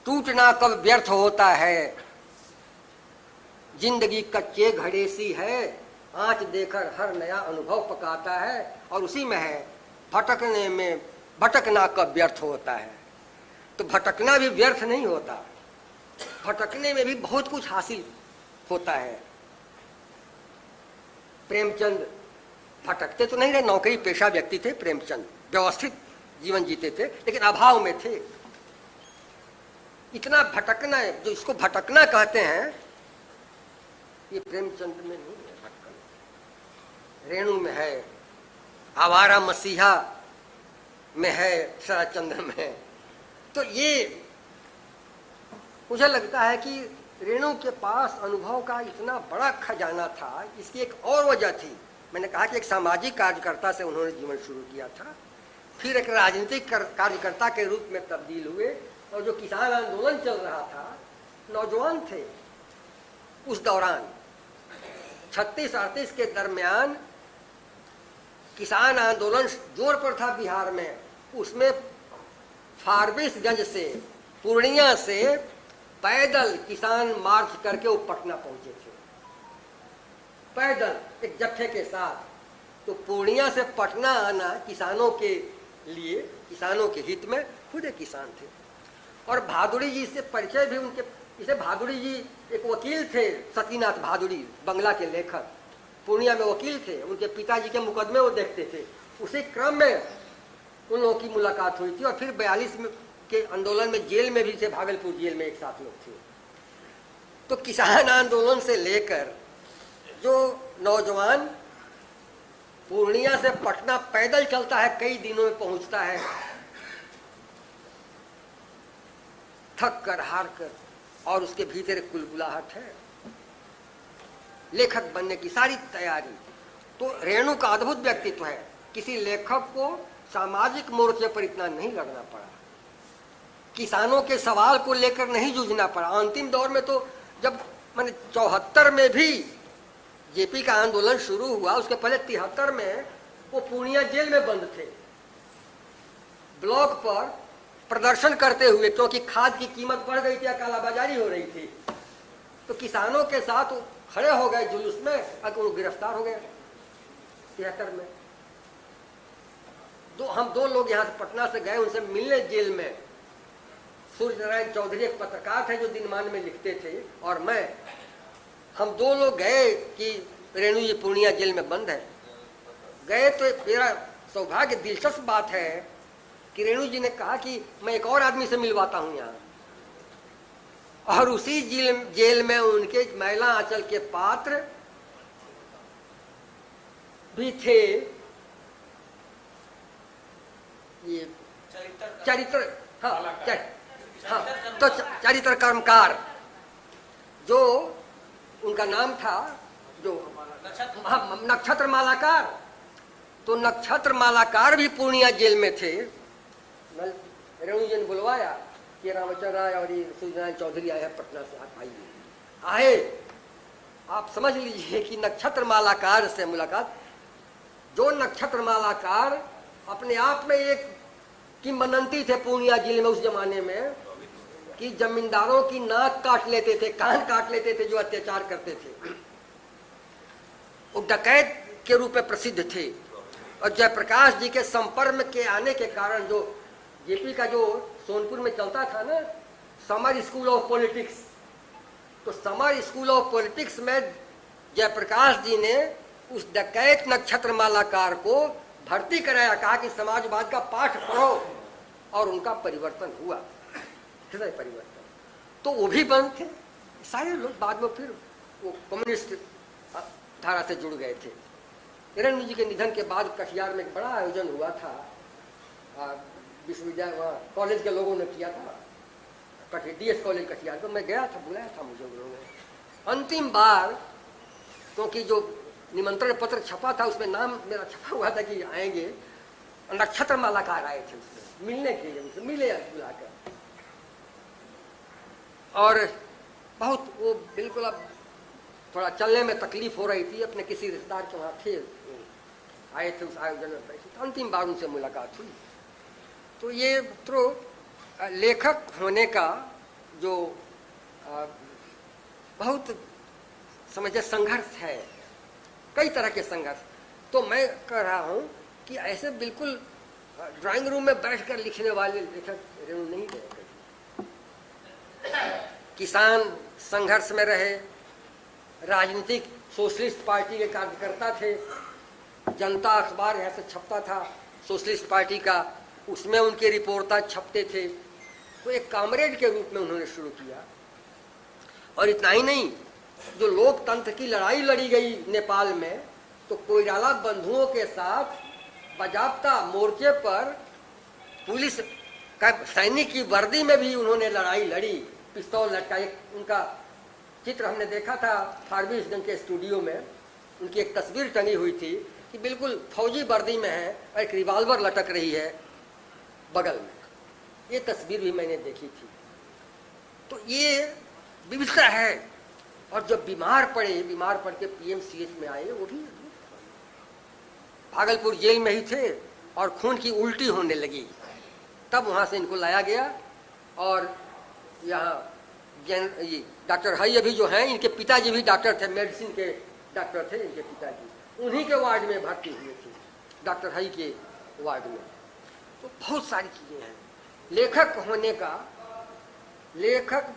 टूटना कब व्यर्थ होता है, जिंदगी कच्चे घड़े सी है, आंच देकर हर नया अनुभव पकाता है, और उसी में है भटकने में भटकना कब व्यर्थ होता है। तो भटकना भी व्यर्थ नहीं होता, भटकने में भी बहुत कुछ हासिल होता है। प्रेमचंद भटकते तो नहीं रहे, नौकरी पेशा व्यक्ति थे प्रेमचंद, व्यवस्थित जीवन जीते थे, लेकिन अभाव में थे। इतना भटकना है, जो इसको भटकना कहते हैं, ये प्रेमचंद में नहीं है भटकना, रेणु में है, आवारा मसीहा में है, शरदचंद्र में है। तो ये मुझे लगता है कि रेणु के पास अनुभव का इतना बड़ा खजाना था। इसकी एक और वजह थी, मैंने कहा कि एक सामाजिक कार्यकर्ता से उन्होंने जीवन शुरू किया था, फिर एक राजनीतिक कार्यकर्ता के रूप में तब्दील हुए, और जो किसान आंदोलन चल रहा था, नौजवान थे उस दौरान, 36-38 के दरमियान किसान आंदोलन जोर पर था बिहार में। उसमें फारबिसगंज से, पूर्णिया से पैदल किसान मार्च करके वो पटना पहुंचे थे, पैदल एक जत्थे के साथ। तो पूर्णिया से पटना आना किसानों के लिए, किसानों के हित में, खुद एक किसान थे। और भादुड़ी जी से परिचय भी उनके, इसे भादुड़ी जी एक वकील थे, सतीनाथ भादुड़ी, बंगला के लेखक, पूर्णिया में वकील थे, उनके पिताजी के मुकदमे वो देखते थे। उसी क्रम में उन लोगों की मुलाकात हुई थी, और फिर 42 के आंदोलन में जेल में भी थे, भागलपुर जेल में एक साथ लोग थे। तो किसान आंदोलन से लेकर जो नौजवान पूर्णिया से पटना पैदल चलता है, कई दिनों में पहुंचता है, थक कर हार कर, और उसके भीतर एक कुलबुलाहट है, लेखक बनने की सारी तैयारी। तो रेणु का अद्भुत व्यक्तित्व है। किसी लेखक को सामाजिक मोर्चे पर इतना नहीं लड़ना पड़ा, किसानों के सवाल को लेकर नहीं जूझना पड़ा। अंतिम दौर में तो जब मैंने 74 में भी जेपी का आंदोलन शुरू हुआ, उसके पहले 73 में वो पूर्णिया जेल में बंद थे, ब्लॉक पर प्रदर्शन करते हुए, क्योंकि खाद की कीमत बढ़ गई थी, कालाबाजारी हो रही थी। तो किसानों के साथ खड़े हो गए जुलूस में, अगर वो गिरफ्तार हो गए 73 में। हम दो लोग यहाँ से पटना से गए उनसे मिलने जेल में। सूर्य नारायण चौधरी एक पत्रकार थे जो दिनमान में लिखते थे, और मैं, हम दो लोग गए कि रेणु जी पूर्णिया जेल में बंद है। गए तो मेरा सौभाग्य, दिलचस्प बात है कि रेणु जी ने कहा कि मैं एक और आदमी से मिलवाता हूं यहाँ, और उसी जेल में उनके मैला आंचल के पात्र भी थे, ये चरित्र, हाँ, तो चरित्र कर्मकार, जो उनका नाम था, जो नक्षत्र मालाकार। तो नक्षत्र मालाकार भी पूर्णिया जेल में थे। रेणु जी ने बुलवाया कि रामचंद्र राय और ये सूर्यनारायण चौधरी आए हैं पटना से, आप आइए। आए, आप समझ लीजिए कि नक्षत्र मालाकार से मुलाकात, जो नक्षत्र मालाकार अपने आप में एक किंवदंती थे पूर्णिया जिले में उस जमाने में, कि जमींदारों की नाक काट लेते थे, कान काट लेते थे जो अत्याचार करते थे। वो डकैत के रूप में प्रसिद्ध थे। और जयप्रकाश जी के संपर्क के आने के कारण, जो जेपी का जो सोनपुर में चलता था ना समर स्कूल ऑफ पॉलिटिक्स, तो समर स्कूल ऑफ पॉलिटिक्स में जयप्रकाश जी ने उस डकैत नक्षत्र मालाकार को भर्ती कराया, कहा कि समाजवाद का पाठ पढ़ो, और उनका परिवर्तन हुआ, हृदय परिवर्तन। तो वो भी बंद थे, सारे लोग बाद में फिर वो कम्युनिस्ट धारा से जुड़ गए थे। रेणु जी के निधन के बाद कटिहार में एक बड़ा आयोजन हुआ था, विश्वविद्यालय वहाँ कॉलेज के लोगों ने किया था, डीएस कॉलेज कटिहार। तो मैं गया था, बुलाया था मुझे उन लोगों ने। अंतिम बार, क्योंकि जो निमंत्रण पत्र छपा था उसमें नाम मेरा छपा हुआ था कि आएंगे, नक्षत्र मालाकार आए थे उसमें मिलने के लिए, उनसे मिले बुलाकर। और बहुत वो बिल्कुल अब थोड़ा चलने में तकलीफ हो रही थी, अपने किसी रिश्तेदार के वहाँ थे, आए थे उस आयोजन में बैठे, तो अंतिम बार उनसे मुलाकात हुई। तो ये तो लेखक होने का जो बहुत समझे संघर्ष है, कई तरह के संघर्ष। तो मैं कह रहा हूँ कि ऐसे बिल्कुल ड्राइंग रूम में बैठकर लिखने वाले लेखक रेणु नहीं थे। किसान संघर्ष में रहे, राजनीतिक सोशलिस्ट पार्टी के कार्यकर्ता थे, जनता अखबार यहाँ से छपता था सोशलिस्ट पार्टी का, उसमें उनके रिपोर्टर छपते थे। तो एक कॉमरेड के रूप में उन्होंने शुरू किया। और इतना ही नहीं, जो लोकतंत्र की लड़ाई लड़ी गई नेपाल में, तो कोइराला बंधुओं के साथ बाजाबता मोर्चे पर पुलिस का सैनिक की वर्दी में भी उन्होंने लड़ाई लड़ी, पिस्तौल लटका। उनका चित्र हमने देखा था फारबिसगंज के स्टूडियो में, उनकी एक तस्वीर टंगी हुई थी कि बिल्कुल फौजी वर्दी में है और एक रिवॉल्वर लटक रही है बगल में। ये तस्वीर भी मैंने देखी थी। तो ये विविधता है। और जब बीमार पड़ के पीएमसीएच में आए, वो भी भागलपुर जेल में ही थे और खून की उल्टी होने लगी, तब वहाँ से इनको लाया गया। और यहाँ डॉक्टर हई अभी जो हैं, इनके पिताजी भी डॉक्टर थे, मेडिसिन के डॉक्टर थे इनके पिताजी, उन्हीं के वार्ड में भर्ती हुए थे, डॉक्टर हई के वार्ड में। तो बहुत सारी चीज़ें हैं। लेखक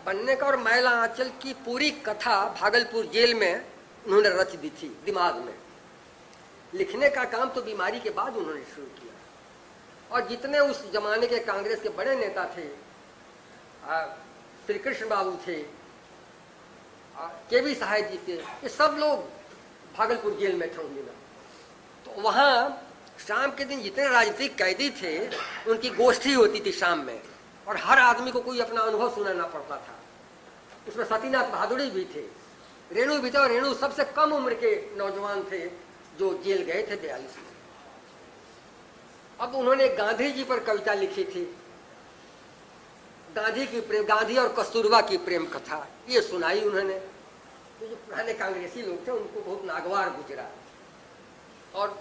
बनने का और मैला आंचल की पूरी कथा भागलपुर जेल में उन्होंने रच दी थी दिमाग में। लिखने का काम तो बीमारी के बाद उन्होंने शुरू किया। और जितने उस जमाने के कांग्रेस के बड़े नेता थे, श्री कृष्ण बाबू थे, के बी साहेब जी थे, ये सब लोग भागलपुर जेल में थे उन दिनों। तो वहाँ शाम के दिन जितने राजनीतिक कैदी थे, उनकी गोष्ठी होती थी शाम में, और हर आदमी को कोई अपना अनुभव सुनाना पड़ता था। उसमें सतीनाथ बहादुरी भी थे, रेणु भी थे, और रेणु सबसे कम उम्र के नौजवान थे जो जेल गए थे 42 में। अब उन्होंने गांधी जी पर कविता लिखी थी, गांधी और कस्तूरबा की प्रेम कथा, ये सुनाई उन्होंने। तो जो पुराने कांग्रेसी लोग थे उनको बहुत नागवार गुजरा और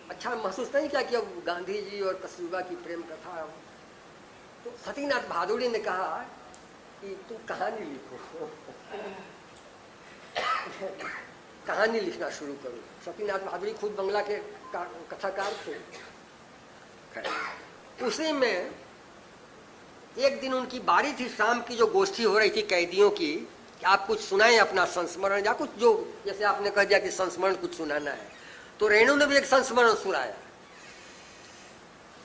अच्छा महसूस नहीं किया कि अब गांधी जी और कस्तूरबा की प्रेम कथा। तो सतीनाथ बहादुरी ने कहा कि तुम कहानी लिखो, कहानी लिखना शुरू करो। सतीनाथ बहादुरी खुद बंगला के कथाकार थे। उसी में एक दिन उनकी बारी थी, शाम की जो गोष्ठी हो रही थी कैदियों की, कि आप कुछ सुनाएं अपना संस्मरण, या कुछ जो जैसे आपने कह दिया कि संस्मरण कुछ सुनाना है। तो रेणु ने भी एक संस्मरण सुनाया,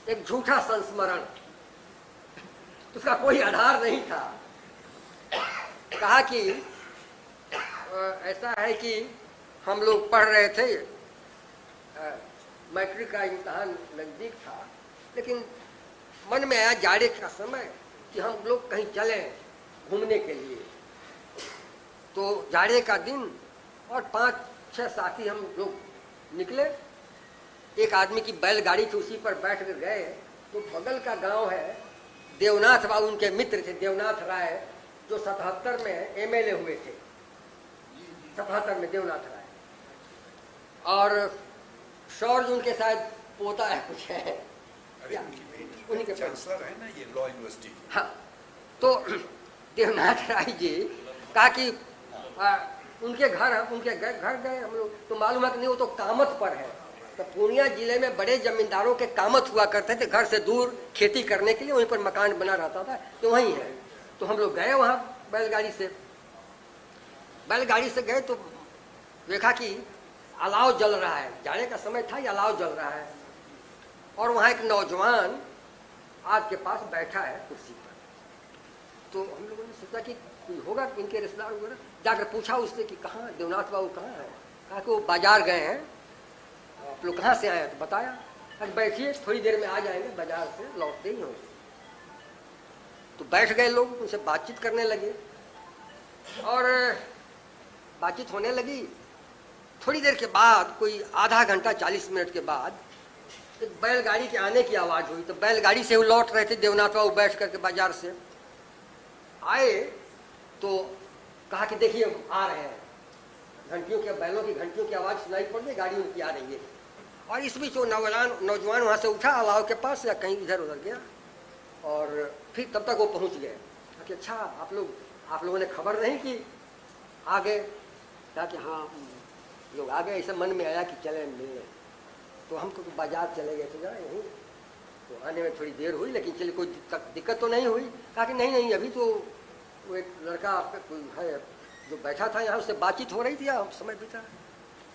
एक झूठा संस्मरण, उसका कोई आधार नहीं था। कहा कि ऐसा है कि हम लोग पढ़ रहे थे, मैट्रिक का इम्तहान नजदीक था, लेकिन मन में आया जाड़े का समय कि हम लोग कहीं चलें घूमने के लिए। तो जाड़े का दिन और 5-6 साथी हम लोग निकले। एक आदमी की बैलगाड़ी थी, उसी पर बैठ कर गए। तो बगल का गांव है, देवनाथ बाबू उनके मित्र थे, देवनाथ राय, जो 77 में एमएलए हुए थे, 77 में देवनाथ राय। और शौर्य उनके शायद पोता है, कुछ है, उन्हीं के चांसलर है ना ये लॉ यूनिवर्सिटी। हाँ, तो देवनाथ राय जी कहा कि उनके घर गए हम लोग। तो मालूम है कि नहीं, वो तो कामत पर है। तो पूर्णिया जिले में बड़े जमींदारों के कामत हुआ करते थे, घर से दूर खेती करने के लिए, वहीं पर मकान बना रहता था, तो वहीं है। तो हम लोग गए वहाँ बैलगाड़ी से गए तो देखा कि अलाव जल रहा है, जाने का समय था, ये अलाव जल रहा है। और वहाँ एक नौजवान आग के पास बैठा है कुर्सी पर। तो हम लोगों ने सोचा कि कोई होगा इनके रिश्तेदार वगैरह। जाकर पूछा उससे कि कहाँ देवनाथ बाबू कहाँ है। कहा कि वो बाजार गए हैं। आप लोग कहाँ से आए हैं? तो बताया। अरे बैठिए, थोड़ी देर में आ जाएंगे, बाजार से लौटते ही होंगे। तो बैठ गए लोग, उनसे बातचीत करने लगे और बातचीत होने लगी। थोड़ी देर के बाद, कोई आधा घंटा 40 मिनट के बाद, एक बैलगाड़ी के आने की आवाज़ हुई। तो बैलगाड़ी से वो लौट रहे थे देवनाथ बाबू बैठ करके, बाजार से आए। तो कहा कि देखिए आ रहे हैं, घंटियों के, बैलों की घंटियों की आवाज़ सुनाई पड़ रही, गाड़ी उनकी आ रही है। और इस बीच वो नौजवान वहाँ से उठा, अलाव के पास या कहीं इधर उधर गया, और फिर तब तक वो पहुँच गए। कि अच्छा आप लोगों ने खबर नहीं की? आ गए। कहा कि हाँ लोग आ गए। ऐसे मन में आया कि चले मिलने। तो हम तो बाजार चले गए थे जरा यहीं। तो आने में थोड़ी देर हुई, लेकिन चलिए कोई दिक्कत तो नहीं हुई। कहा कि नहीं अभी तो वो एक लड़का कोई है जो बैठा था यहाँ, उससे बातचीत हो रही थी, हम समय बिता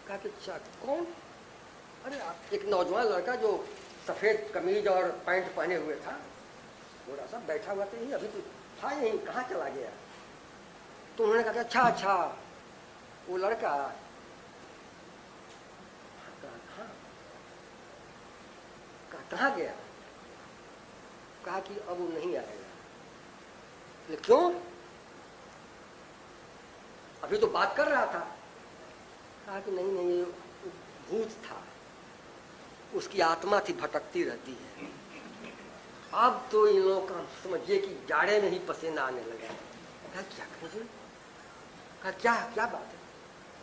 कहा कि अच्छा कौन? अरे आप एक नौजवान लड़का जो सफ़ेद कमीज और पैंट पहने हुए था, थोड़ा सा बैठा हुआ था, यही अभी तो था यहीं, कहाँ चला गया? तो उन्होंने कहा अच्छा अच्छा वो लड़का कहाँ गया? कहा कि अब वो नहीं आएगा। लेकिन क्यों? अभी तो बात कर रहा था। कहा कि नहीं नहीं ये भूत था, उसकी आत्मा थी, भटकती रहती है। अब तो इन लोगों का समझिए कि जाड़े में ही पसीना आने लगा। कहा क्या करें? कहा क्या क्या बात है?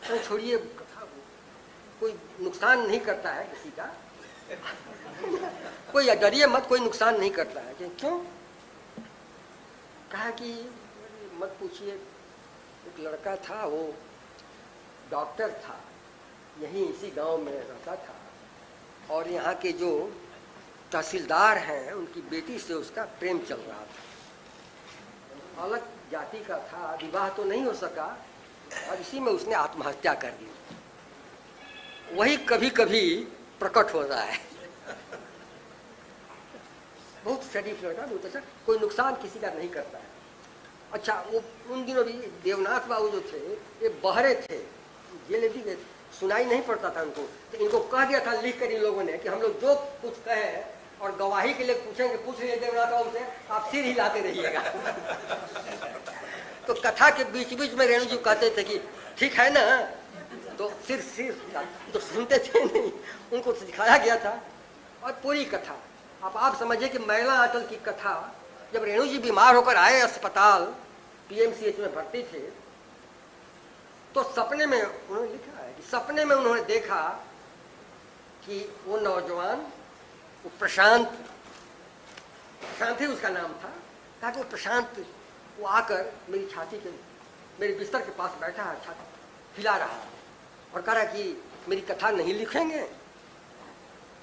तो छोड़िए, कोई नुकसान नहीं करता है किसी का, कोई डरिए मत, कोई नुकसान नहीं करता है। क्यों? कहा कि मत पूछिए, एक लड़का था, वो डॉक्टर था, यहीं इसी गांव में रहता था, और यहाँ के जो तहसीलदार हैं उनकी बेटी से उसका प्रेम चल रहा था। अलग जाति का था, विवाह तो नहीं हो सका, और इसी में उसने आत्महत्या कर दी। वही कभी कभी प्रकट हो रहा है। बहुत शरीफ लड़का, बहुत अच्छा, कोई नुकसान किसी का नहीं करता है। अच्छा, वो उन दिनों भी देवनाथ बाबू जो थे ये बहरे थे, जेल भी सुनाई नहीं पड़ता था उनको, तो इनको कह दिया था लिख कर इन लोगों ने कि हम लोग जो कुछ कहे और गवाही के लिए पूछेंगे, पूछ रहे देवनाथ बाबू से, आप सिर हिलाते रहिएगा। तो कथा के बीच बीच में रेणु जी कहते थे कि ठीक है ना, तो सिर तो सुनते थे नहीं, उनको सिखाया गया था। और पूरी कथा आप समझिए कि मैला आंचल की कथा, जब रेणु जी बीमार होकर आए अस्पताल, पीएमसीएच में भर्ती थे, तो सपने में उन्होंने लिखा है कि सपने में उन्होंने देखा कि वो नौजवान, वो प्रशांत ही उसका नाम था, कहा कि वो प्रशांत वो आकर मेरी छाती के, मेरे बिस्तर के पास बैठा है, छाती हिला रहा है और कह रहा कि मेरी कथा नहीं लिखेंगे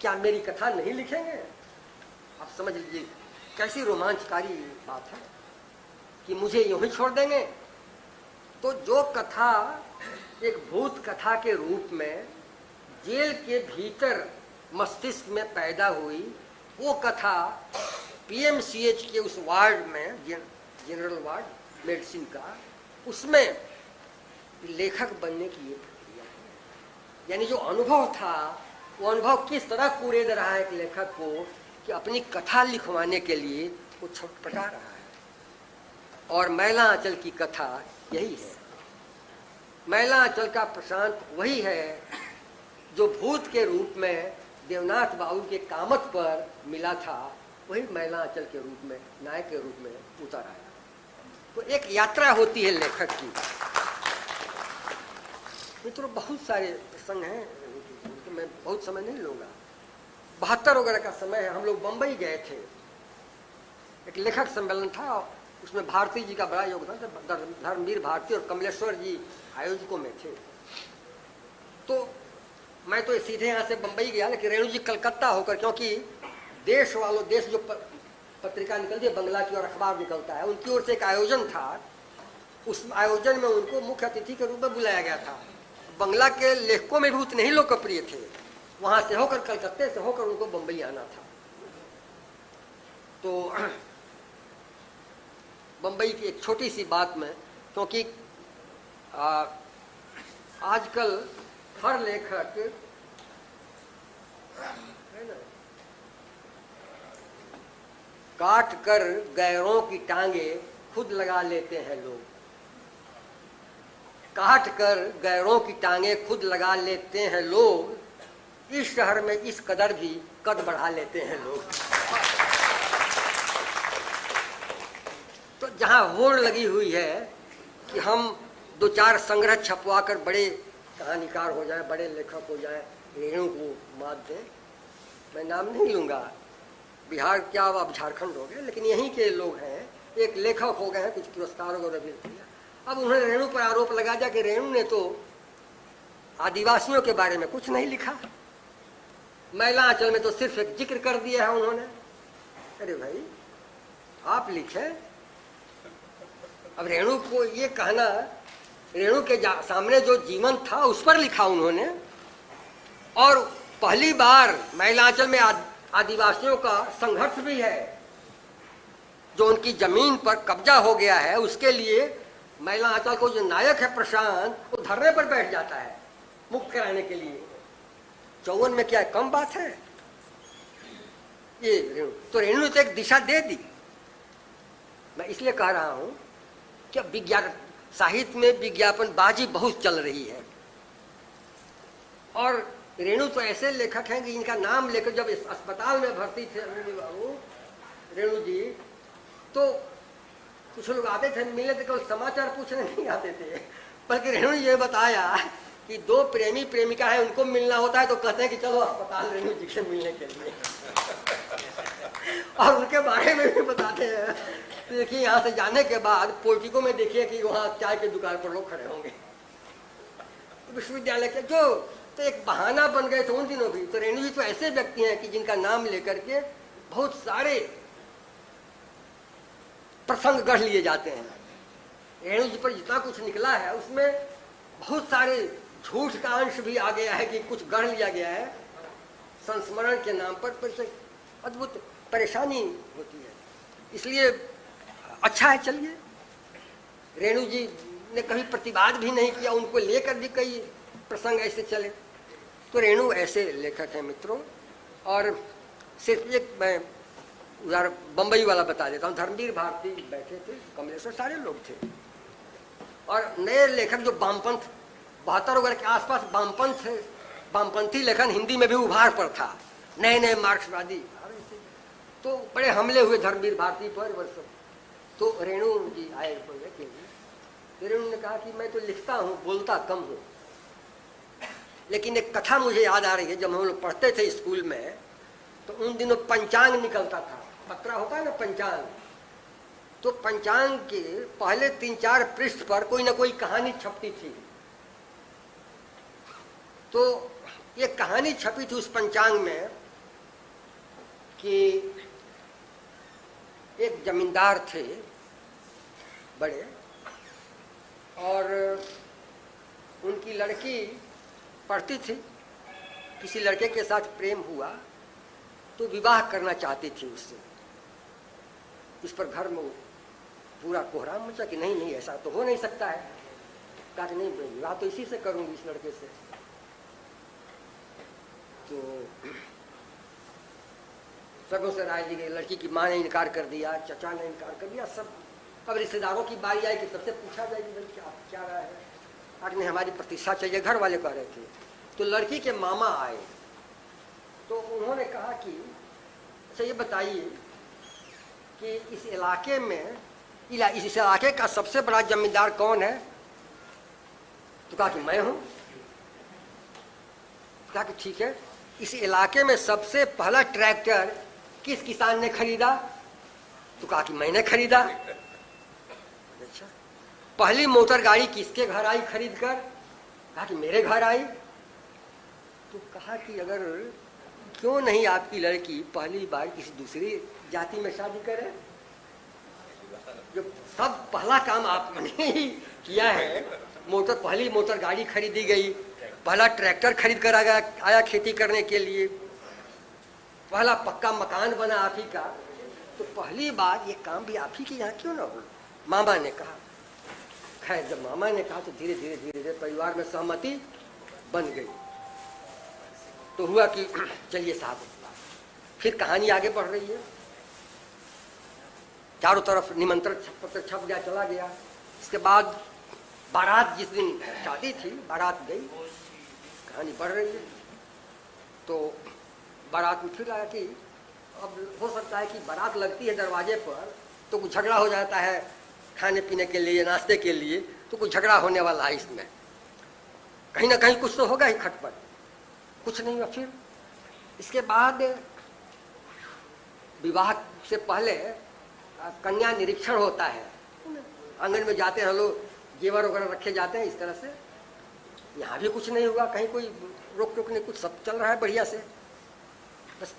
क्या? मेरी कथा नहीं लिखेंगे? आप समझ लीजिए कैसी रोमांचकारी बात है कि मुझे यूं ही छोड़ देंगे। तो जो कथा एक भूत कथा के रूप में जेल के भीतर मस्तिष्क में पैदा हुई, वो कथा पीएमसीएच के उस वार्ड में, जनरल वार्ड मेडिसिन का, उसमें लेखक बनने की ये प्रक्रिया है। यानी जो अनुभव था, वो अनुभव किस तरह कुरेद रहा है एक लेखक को कि अपनी कथा लिखवाने के लिए वो छटपटा रहा है। और मैला आंचल की कथा यही है। मैला आंचल का प्रशांत वही है जो भूत के रूप में देवनाथ बाबू के कामत पर मिला था, वही मैला आंचल के रूप में, नायक के रूप में उतर आया। तो एक यात्रा होती है लेखक की। मित्रों, बहुत सारे प्रसंग हैं, तो मैं बहुत समय नहीं लूँगा। 72 वगैरह का समय है, हम लोग बम्बई गए थे, एक लेखक सम्मेलन था, उसमें भारती जी का बड़ा योगदान था, धर्मवीर भारती और कमलेश्वर जी आयोजकों में थे। तो मैं तो सीधे यहाँ से बम्बई गया, लेकिन रेणु जी कलकत्ता होकर, क्योंकि देश जो पत्रिका निकलती है बंगला की और अखबार निकलता है, उनकी ओर से एक आयोजन था। उस आयोजन में उनको मुख्य अतिथि के रूप में बुलाया गया था। बंगला के लेखकों में भी उतने ही लोकप्रिय थे। वहां से होकर, कलकत्ते से होकर उनको बंबई आना था। तो बंबई की एक छोटी सी बात में, क्योंकि आजकल हर लेखक है ना, काट कर गैरों की टांगे खुद लगा लेते हैं लोग। काट कर गैरों की टांगे खुद लगा लेते हैं लोग। इस शहर में इस कदर भी कद बढ़ा लेते हैं लोग। तो जहां होड़ लगी हुई है कि हम 2-4 संग्रह छपवा कर बड़े कहानीकार हो जाए, बड़े लेखक हो जाए, रेणु को मात दें। मैं नाम नहीं लूँगा, बिहार क्या अब झारखंड हो गए, लेकिन यहीं के लोग हैं, एक लेखक हो गए हैं, कुछ पुरस्कारों को भी दिया। अब उन्होंने रेणु पर आरोप लगा दिया कि रेणु ने तो आदिवासियों के बारे में कुछ नहीं लिखा, मैला आंचल में तो सिर्फ एक जिक्र कर दिया है उन्होंने। अरे भाई, आप लिखे, अब रेणु को ये कहना, रेणु के सामने जो जीवन था उस पर लिखा उन्होंने। और पहली बार महिलांचल में आदिवासियों का संघर्ष भी है, जो उनकी जमीन पर कब्जा हो गया है, उसके लिए महिलांचल को जो नायक है प्रशांत, वो धरने पर बैठ जाता है मुक्त कराने के लिए। 54 में क्या कम बात है ये रेणु? तो रेणु ने तो एक दिशा दे दी। मैं इसलिए कह रहा हूं कि विज्ञान साहित्य में विज्ञापनबाजी बहुत चल रही है, और रेणु तो ऐसे लेखक हैं कि इनका नाम लेकर जब इस अस्पताल में भर्ती थे रेणु जी, तो कुछ लोग आते थे मिलने थे, केवल समाचार पूछने नहीं आते थे, बल्कि रेणु ने ये बताया कि दो प्रेमी प्रेमिका है, उनको मिलना होता है तो कहते हैं कि चलो अस्पताल रेणु जी से मिलने के लिए और उनके बारे में भी बताते हैं। तो देखिए यहाँ से जाने के बाद पोर्टिको में देखिए कि वहाँ चाय की दुकान पर लोग खड़े होंगे। विश्वविद्यालय के जो तो एक बहाना बन गए थे उन दिनों भी। तो रेणु जी तो ऐसे व्यक्ति हैं कि जिनका नाम लेकर के बहुत सारे प्रसंग गढ़ लिए जाते हैं। रेणु जी पर जितना कुछ निकला है उसमें बहुत सारे झूठ का अंश भी आ गया है कि कुछ गढ़ लिया गया है संस्मरण के नाम पर अद्भुत परेशानी होती है। इसलिए अच्छा है, चलिए। रेणु जी ने कभी प्रतिवाद भी नहीं किया, उनको लेकर भी कई प्रसंग ऐसे चले। तो रेणु ऐसे लेखक हैं मित्रों। और सिर्फ एक मैं उदाहरण बम्बई वाला बता देता हूँ। धर्मवीर भारती बैठे थे, कमलेश्वर, सारे लोग थे, और नए लेखक जो वामपंथ 72 वगैरह के आसपास वामपंथी लेखन हिंदी में भी उभार पर था, नए नए मार्क्सवादी आ रहे थे, तो बड़े हमले हुए धर्मवीर भारती पर वर्षों। तो रेणु जी आए बोलने के लिए। तो रेणु ने कहा कि मैं तो लिखता हूँ, बोलता कम हूँ, लेकिन एक कथा मुझे याद आ रही है। जब हम लोग पढ़ते थे स्कूल में तो उन दिनों पंचांग निकलता था, पत्रा होता है ना पंचांग, तो पंचांग के पहले 3-4 पृष्ठ पर कोई ना कोई कहानी छपती थी। तो एक कहानी छपी थी उस पंचांग में कि एक जमींदार थे बड़े, और उनकी लड़की पढ़ती थी, किसी लड़के के साथ प्रेम हुआ तो विवाह करना चाहती थी उससे। इस पर घर में पूरा कोहराम मचा कि नहीं ऐसा तो हो नहीं सकता है। कहा कि नहीं, विवाह तो इसी से करूंगी, इस लड़के से। तो सबों से राय ली गई। लड़की की माँ ने इनकार कर दिया, चचा ने इनकार कर दिया, सब। अब रिश्तेदारों की बारी आई कि सबसे पूछा जाए कि भाई क्या राय है। आज नहीं, हमारी प्रतिष्ठा चाहिए, घर वाले कह रहे थे। तो लड़की के मामा आए, तो उन्होंने कहा कि अच्छा ये बताइए कि इस इलाके में इस इलाके का सबसे बड़ा जमींदार कौन है? तो कहा कि मैं हूं। कहा कि ठीक है, इस इलाके में सबसे पहला ट्रैक्टर किस किसान ने खरीदा? तो कहा कि मैंने खरीदा। अच्छा, पहली मोटर गाड़ी किसके घर आई खरीद कर? कहा कि मेरे घर आई। तो कहा कि अगर क्यों नहीं आपकी लड़की पहली बार किसी दूसरी जाति में शादी करे? जो सब पहला काम आपने ही किया है, पहली मोटर गाड़ी खरीदी गई, पहला ट्रैक्टर खरीद कर आया खेती करने के लिए, पहला पक्का मकान बना आप ही का, तो पहली बार ये काम भी आप ही के यहाँ क्यों ना हो? मामा ने कहा। खैर जब मामा ने कहा तो धीरे धीरे परिवार में सहमति बन गई। तो हुआ कि चलिए साहब, फिर कहानी आगे बढ़ रही है। चारों तरफ निमंत्रण पत्र छप गया, चला गया। इसके बाद बारात, जिस दिन शादी थी बारात गई, कहानी बढ़ रही है। तो बारात में फिर आया कि अब हो सकता है कि बारात लगती है दरवाजे पर तो कुछ झगड़ा हो जाता है, खाने पीने के लिए, नाश्ते के लिए, तो कुछ झगड़ा होने वाला है इसमें, कहीं ना कहीं कुछ तो होगा ही खटपट। कुछ नहीं हुआ। फिर इसके बाद विवाह से पहले कन्या निरीक्षण होता है, आंगन में जाते हैं लोग, जेवर वगैरह रखे जाते हैं इस तरह से। यहाँ भी कुछ नहीं हुआ, कहीं कोई रोक टोक नहीं, कुछ सब चल रहा है बढ़िया से। बस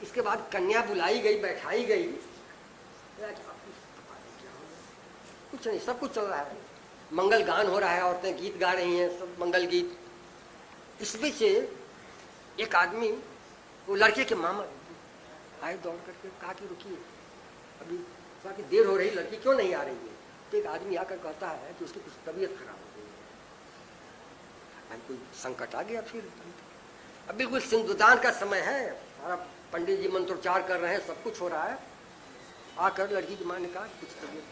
इसके बाद कन्या बुलाई गई, बैठाई गई। कुछ नहीं, सब कुछ चल रहा है, मंगल गान हो रहा है, औरतें गीत गा रही हैं, सब मंगल गीत। इस बीच एक आदमी, वो लड़के के मामा आए दौड़ करके, कहा कि रुकिए, अभी कहा कि देर हो रही, लड़की क्यों नहीं आ रही है? तो एक आदमी आकर कहता है कि उसकी कुछ तबीयत खराब हो गई है। भाई कोई संकट आ गया फिर। अब बिल्कुल सिंधुदान का समय है, सारा पंडित जी मंत्रोच्चार कर रहे हैं, सब कुछ हो रहा है। आकर लड़की की माँ ने कहा कुछ तबीयत,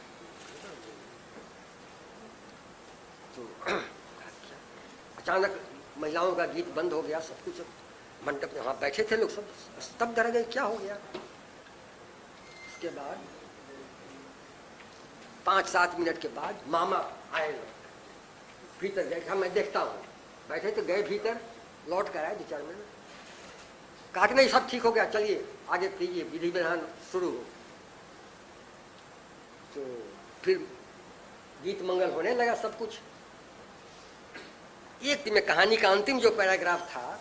तो अचानक महिलाओं का गीत बंद हो गया, सब कुछ, मंडप में वहां बैठे थे लोग सब स्तब्ध रह गए, क्या हो गया? उसके बाद 5-7 मिनट के बाद मामा आए, भीतर गए, मैं देखता हूँ, बैठे तो गए भीतर, लौट कर आए 2-4 मिनट, कहा कि नहीं सब ठीक हो गया, चलिए आगे कीजिए, विधि विधान शुरू हो। तो फिर गीत मंगल होने लगा सब कुछ। एक में कहानी का अंतिम जो पैराग्राफ था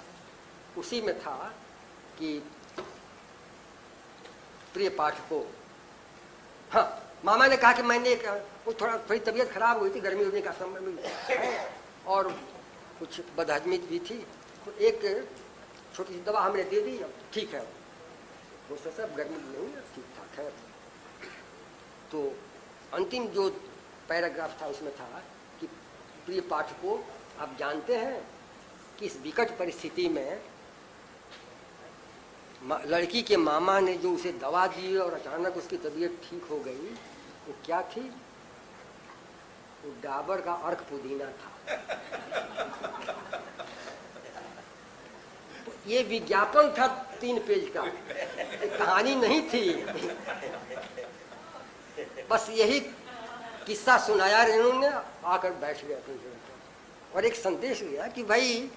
उसी में था कि प्रिय पाठकों, हाँ, मामा ने कहा कि मैंने वो थोड़ी तबीयत खराब हुई थी, गर्मी होने का समय में, और कुछ बदहजमी भी थी, तो एक छोटी सी दवा हमने दे दी, अब ठीक है, वो सब गर्मी नहीं है, ठीक ठाक है। तो अंतिम जो पैराग्राफ था उसमें था कि प्रिय पाठकों, आप जानते हैं कि इस विकट परिस्थिति में लड़की के मामा ने जो उसे दवा दी और अचानक उसकी तबीयत ठीक हो गई, वो क्या थी? वो डाबर का अर्क पुदीना था। तो ये विज्ञापन था 3 पेज का, कहानी नहीं थी। बस यही किस्सा सुनाया रेणु ने, आकर बैठ गया अपनी जगह पर, और एक संदेश दिया कि भाई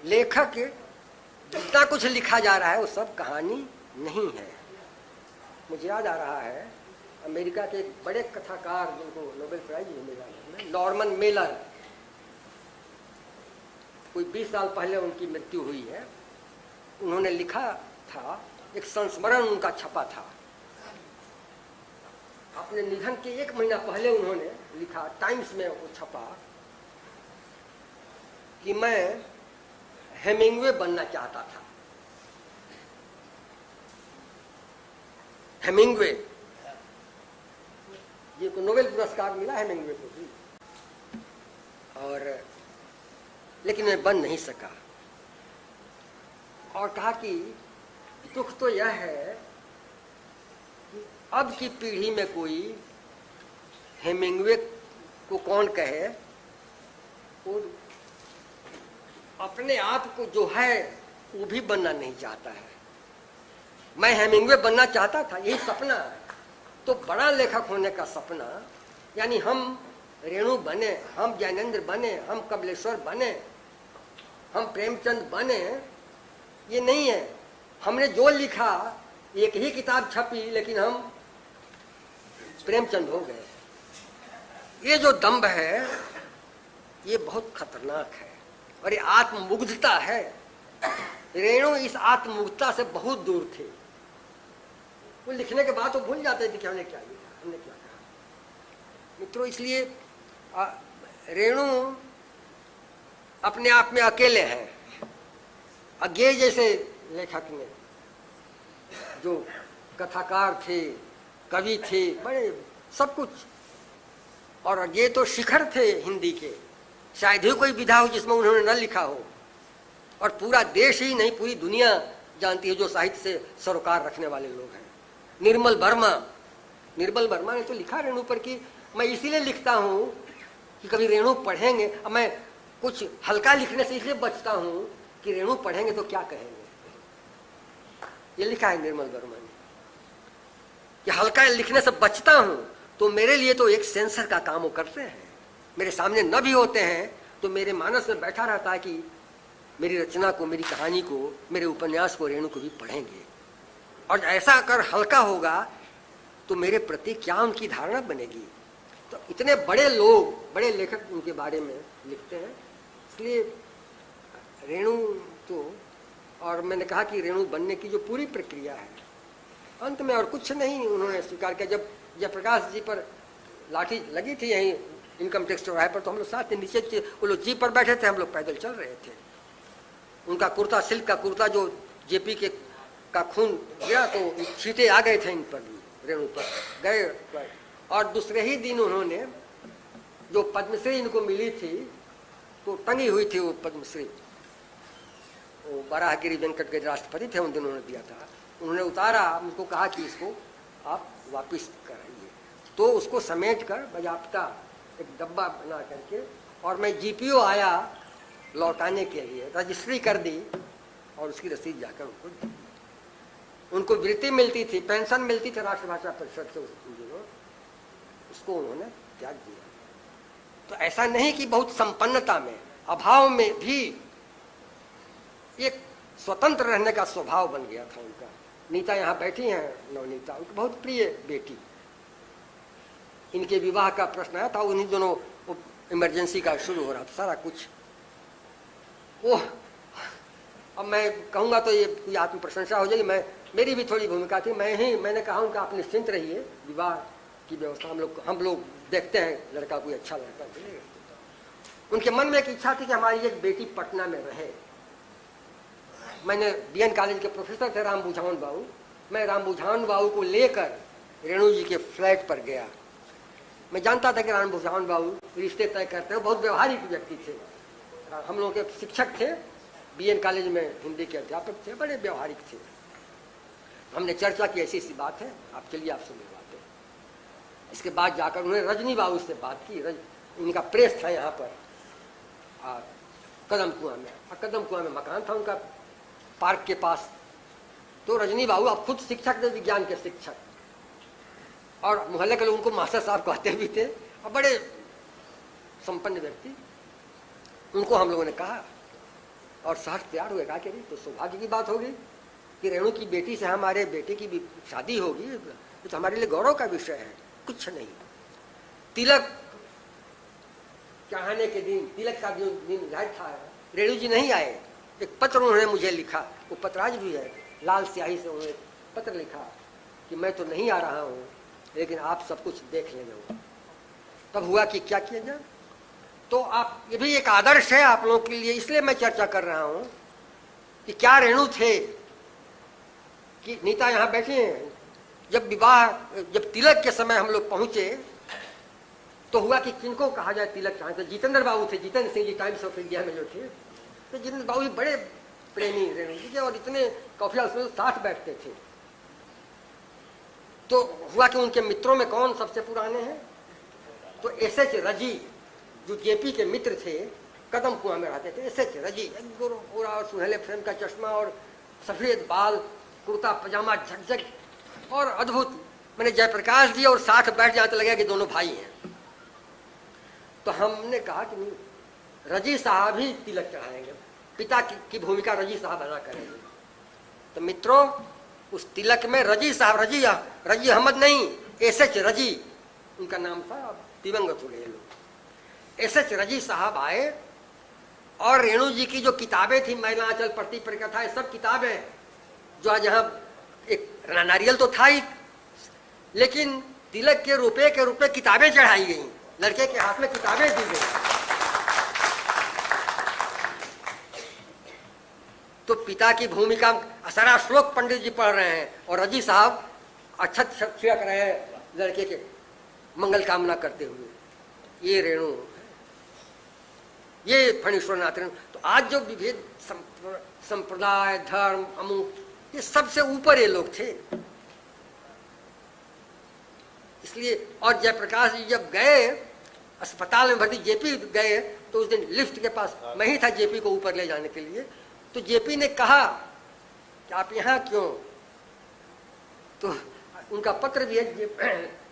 लेखक जितना कुछ लिखा जा रहा है वो सब कहानी नहीं है। मुझे याद आ रहा है अमेरिका के एक बड़े कथाकार जिनको नोबेल प्राइज मिला, नॉर्मन मेलर, कोई 20 साल पहले उनकी मृत्यु हुई है। उन्होंने लिखा था, एक संस्मरण उनका छपा था, अपने निधन के 1 महीना पहले उन्होंने लिखा, टाइम्स में वो छपा, कि मैं हेमिंगवे बनना चाहता था। हेमिंगवे, ये को नोबेल पुरस्कार मिला हेमिंगवे को भी, और लेकिन मैं बन नहीं सका। और कहा कि दुख तो यह है कि अब की पीढ़ी में कोई हेमिंगवे को कौन कहे, और अपने आप को जो है वो भी बनना नहीं चाहता है। मैं हेमिंगवे बनना चाहता था, यही सपना है। तो बड़ा लेखक होने का सपना, यानी हम रेणु बने, हम ज्ञानेंद्र बने, हम कमलेश्वर बने, हम प्रेमचंद बने, ये नहीं है। हमने जो लिखा, एक ही किताब छपी, लेकिन हम प्रेमचंद हो गए। ये जो दंभ है ये बहुत खतरनाक है, और ये आत्ममुग्धता है। रेणु इस आत्ममुग्धता से बहुत दूर थे। वो लिखने के बाद तो भूल जाते थे कि हमने क्या लिखा, हमने क्या कहा। मित्रों, इसलिए रेणु अपने आप में अकेले हैं। अज्ञेय जैसे लेखक ने, जो कथाकार थे, कवि थे, बड़े सब कुछ, और अज्ञेय तो शिखर थे हिंदी के। शायद ही कोई विधा हो जिसमें उन्होंने न लिखा हो, और पूरा देश ही नहीं पूरी दुनिया जानती है जो साहित्य से सरोकार रखने वाले लोग हैं। निर्मल वर्मा ने तो लिखा रेणु पर कि मैं इसीलिए लिखता हूँ कि कभी रेणु पढ़ेंगे। अब मैं कुछ हल्का लिखने से इसलिए बचता हूँ कि रेणु पढ़ेंगे तो क्या कहेंगे। ये लिखा है निर्मल वर्मा ने कि हल्का लिखने से बचता हूँ, तो मेरे लिए तो एक सेंसर का काम वो करते हैं। मेरे सामने न भी होते हैं तो मेरे मानस में बैठा रहता है कि मेरी रचना को, मेरी कहानी को, मेरे उपन्यास को रेणु को भी पढ़ेंगे, और ऐसा अगर हल्का होगा तो मेरे प्रति क्या उनकी धारणा बनेगी। तो इतने बड़े लोग, बड़े लेखक उनके बारे में लिखते हैं। इसलिए रेणु तो, और मैंने कहा कि रेणु बनने की जो पूरी प्रक्रिया है, अंत में और कुछ नहीं उन्होंने स्वीकार किया। जब जयप्रकाश जी पर लाठी लगी थी यहीं इनकम टैक्स चौराहे पर, तो हम लोग साथ थे, नीचे थे, वो लोग जीप पर बैठे थे, हम लोग पैदल चल रहे थे। उनका कुर्ता, सिल्क का कुर्ता जो जेपी के का खून गिरा तो छींटे आ गए थे इन पर भी, रेणु पर गए। और दूसरे ही दिन उन्होंने जो पद्मश्री इनको मिली थी, तो टंगी हुई थी वो पद्मश्री, वो बराहगिरी वेंकट के राष्ट्रपति थे उन दिनों, उन्होंने दिया था, उन्होंने उतारा, उनको कहा कि इसको आप वापिस कराइए। तो उसको समेट कर बजाप्ता एक डब्बा बना करके, और मैं जीपीओ आया लौटाने के लिए, रजिस्ट्री कर दी और उसकी रसीद जाकर उनको दी। उनको वृत्ति मिलती थी, पेंशन मिलती थी राष्ट्रभाषा परिषद से, उसको उन्होंने त्याग दिया। तो ऐसा नहीं कि बहुत संपन्नता में, अभाव में भी एक स्वतंत्र रहने का स्वभाव बन गया था उनका। नीता यहाँ बैठी हैं, नवनीता, उनकी बहुत प्रिय बेटी, इनके विवाह का प्रश्न आया था, उन्हीं दोनों इमरजेंसी का शुरू हो रहा था सारा कुछ। ओह, अब मैं कहूँगा तो ये कोई आत्म प्रशंसा हो जाएगी, मेरी भी थोड़ी भूमिका थी, मैंने कहा उनका आप निश्चिंत रहिए, विवाह की व्यवस्था हम लोग देखते हैं, लड़का कोई अच्छा लड़का मिलेगा। उनके मन में एक इच्छा थी कि हमारी एक बेटी पटना में रहे। मैंने बीएन कॉलेज के प्रोफेसर थे राम बुझावन बाबू, मैं राम बुझावन बाबू को लेकर रेणु जी के फ्लैट पर गया। मैं जानता था कि राम बुझावन बाबू रिश्ते तय करते हैं, बहुत व्यवहारिक व्यक्ति थे, हम लोगों के शिक्षक थे, बीएन कॉलेज में हिंदी के अध्यापक थे, बड़े व्यवहारिक थे। हमने चर्चा की, ऐसी सी बात है, आप चलिए आपसे मिलवाते हैं। इसके बाद जाकर उन्होंने रजनी बाबू से बात की, इनका प्रेस था यहाँ पर कदम कुआं में, कदम कुआं में मकान था उनका पार्क के पास। तो रजनी बाबू अब खुद शिक्षक थे, विज्ञान के शिक्षक, और मोहल्ले के लोग उनको मास्टर साहब कहते भी थे, और बड़े संपन्न व्यक्ति। उनको हम लोगों ने कहा और सहज तैयार हुए, कहा कि नहीं तो सौभाग्य की बात होगी कि रेणु की बेटी से हमारे बेटे की भी शादी होगी, तो हमारे लिए गौरव का विषय है। कुछ नहीं, तिलक चढ़ाने के दिन, तिलक का जो दिन जाहिर था, रेणु जी नहीं आए। एक पत्र उन्होंने मुझे लिखा, वो पत्र आज भी है, लाल स्याही से उन्होंने पत्र लिखा कि मैं तो नहीं आ रहा हूँ, लेकिन आप सब कुछ देख लेना। तब हुआ कि क्या किया जाए। तो आप, ये भी एक आदर्श है आप लोगों के लिए, इसलिए मैं चर्चा कर रहा हूँ कि क्या रेणु थे कि नीता यहाँ बैठे हैं। जब तिलक के समय हम लोग पहुंचे तो हुआ कि किनको कहा जाए तिलक कहाँ थे। जितेंद्र बाबू थे, Jitendra Singh ji times of India में जो थे, तो जितेंद्र बाबू भी बड़े प्रेमी रेणु जी के, और इतने कॉफी हाउस में साथ बैठते थे। तो हुआ कि उनके मित्रों में कौन सबसे पुराने हैं, तो एसएच रजी जो जेपी के मित्र थे, कदम कुआं में रहते थे। एसएच रजी, गोरा और सुनहले फ्रेम का चश्मा और सफेद बाल, कुर्ता पजामा झकझक और अद्भुत। मैंने जयप्रकाश जी और साथ बैठ जाते लगा कि दोनों भाई हैं। तो हमने कहा कि नहीं, रजी साहब ही तिलक चढ़ाएंगे, पिता की भूमिका रजी साहब अदा करेंगे। तो मित्रों, उस तिलक में रजी साहब, रजी अहमद नहीं, एसएच रजी उनका नाम था, दिवंगत हो गए लोग। एसएच रजी साहब आए और रेणु जी की जो किताबें थी, महिला आंचल प्रति परिकथा, ये सब किताबें जो आज यहाँ, एक नारियल तो था ही, लेकिन तिलक के रुपए किताबें चढ़ाई गई, लड़के के हाथ में किताबें दी गई। तो पिता की भूमिका सारा श्लोक पंडित जी पढ़ रहे हैं और रजी साहब अक्षत छिड़क रहे हैं लड़के के मंगल कामना करते हुए। ये रेणु, ये फणीश्वर नाथ रेणु। तो आज जो विभेद, संप्रदाय, धर्म, अमुक, ये सबसे ऊपर ये लोग थे। इसलिए, और जयप्रकाश जी जब गए अस्पताल में भर्ती, जेपी गए तो उस दिन लिफ्ट के पास मैं ही था जेपी को ऊपर ले जाने के लिए। तो जेपी ने कहा कि आप यहाँ क्यों, तो उनका पत्र भी है।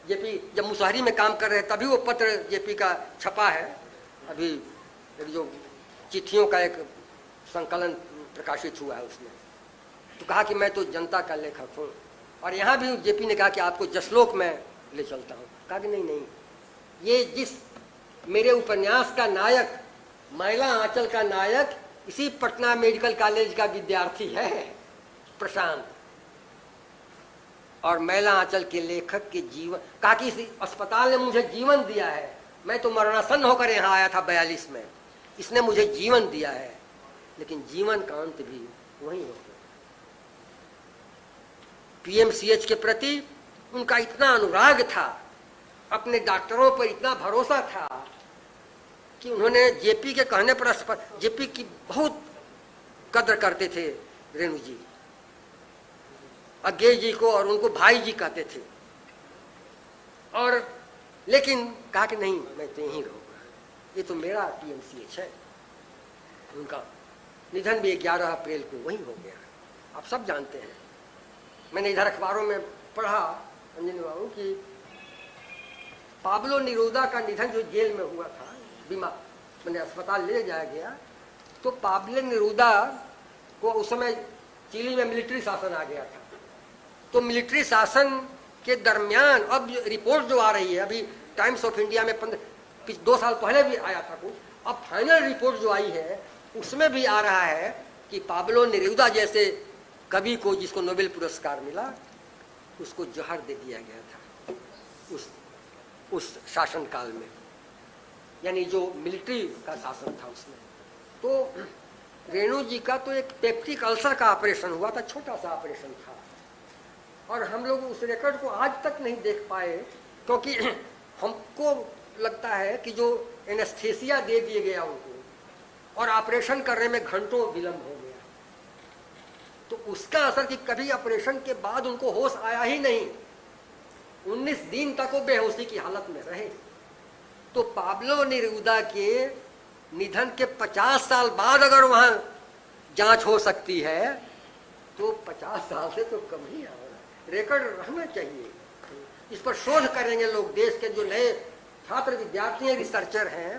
जेपी जब मुसहरी में काम कर रहे तभी वो पत्र जेपी का छपा है। अभी एक जो चिट्ठियों का एक संकलन प्रकाशित हुआ है उसमें। तो कहा कि मैं तो जनता का लेखक हूँ। और यहाँ भी जेपी ने कहा कि आपको जसलोक में ले चलता हूँ। कहा कि नहीं नहीं, ये जिस मेरे उपन्यास का नायक, महिला आंचल का नायक, इसी पटना मेडिकल कॉलेज का विद्यार्थी है प्रशांत। और मैला आंचल के लेखक के जीवन, कहा कि इस अस्पताल ने मुझे जीवन दिया है, मैं तो मरणासन होकर यहाँ आया था 42 में, इसने मुझे जीवन दिया है, लेकिन जीवन का अंत भी वहीं हो गया। पीएमसीएच के प्रति उनका इतना अनुराग था, अपने डॉक्टरों पर इतना भरोसा था कि उन्होंने जेपी के कहने पर, जेपी की बहुत कद्र करते थे रेणु जी, अज्ञे जी को और उनको भाई जी कहते थे, और लेकिन कहा कि नहीं मैं तो यहीं रहूंगा, ये तो मेरा पीएमसीएच है। उनका निधन भी 11 अप्रैल को वहीं हो गया, आप सब जानते हैं। मैंने इधर अखबारों में पढ़ा अंजनी बाबू कि पाब्लो नेरूदा का निधन जो जेल में हुआ था, बीमा मैंने अस्पताल ले जाया गया, तो पाब्लो नेरूदा को उस समय चिली में मिलिट्री शासन आ गया था, तो मिलिट्री शासन के दरमियान अब रिपोर्ट जो आ रही है, अभी टाइम्स ऑफ इंडिया में 2 साल पहले भी आया था कुछ, अब फाइनल रिपोर्ट जो आई है उसमें भी आ रहा है कि पाब्लो नेरूदा जैसे कवि को, जिसको नोबेल पुरस्कार मिला, उसको जहर दे दिया गया था उस शासन काल में, यानी जो मिलिट्री का शासन था उसमें। तो रेणु जी का तो एक पेप्टिक अल्सर का ऑपरेशन हुआ था, छोटा सा ऑपरेशन था, और हम लोग उस रिकॉर्ड को आज तक नहीं देख पाए, क्योंकि हमको लगता है कि जो एनेस्थेसिया दे दिया गया उनको और ऑपरेशन करने में घंटों विलंब हो गया, तो उसका असर कि कभी ऑपरेशन के बाद उनको होश आया ही नहीं, 19 दिन तक वो बेहोशी की हालत में रहे। तो पाब्लो नेरूदा के निधन के 50 साल बाद अगर वहां जांच हो सकती है तो 50 साल से तो कम ही रिकॉर्ड रहना चाहिए। इस पर शोध करेंगे लोग, देश के जो नए छात्र विद्यार्थी हैं, रिसर्चर हैं,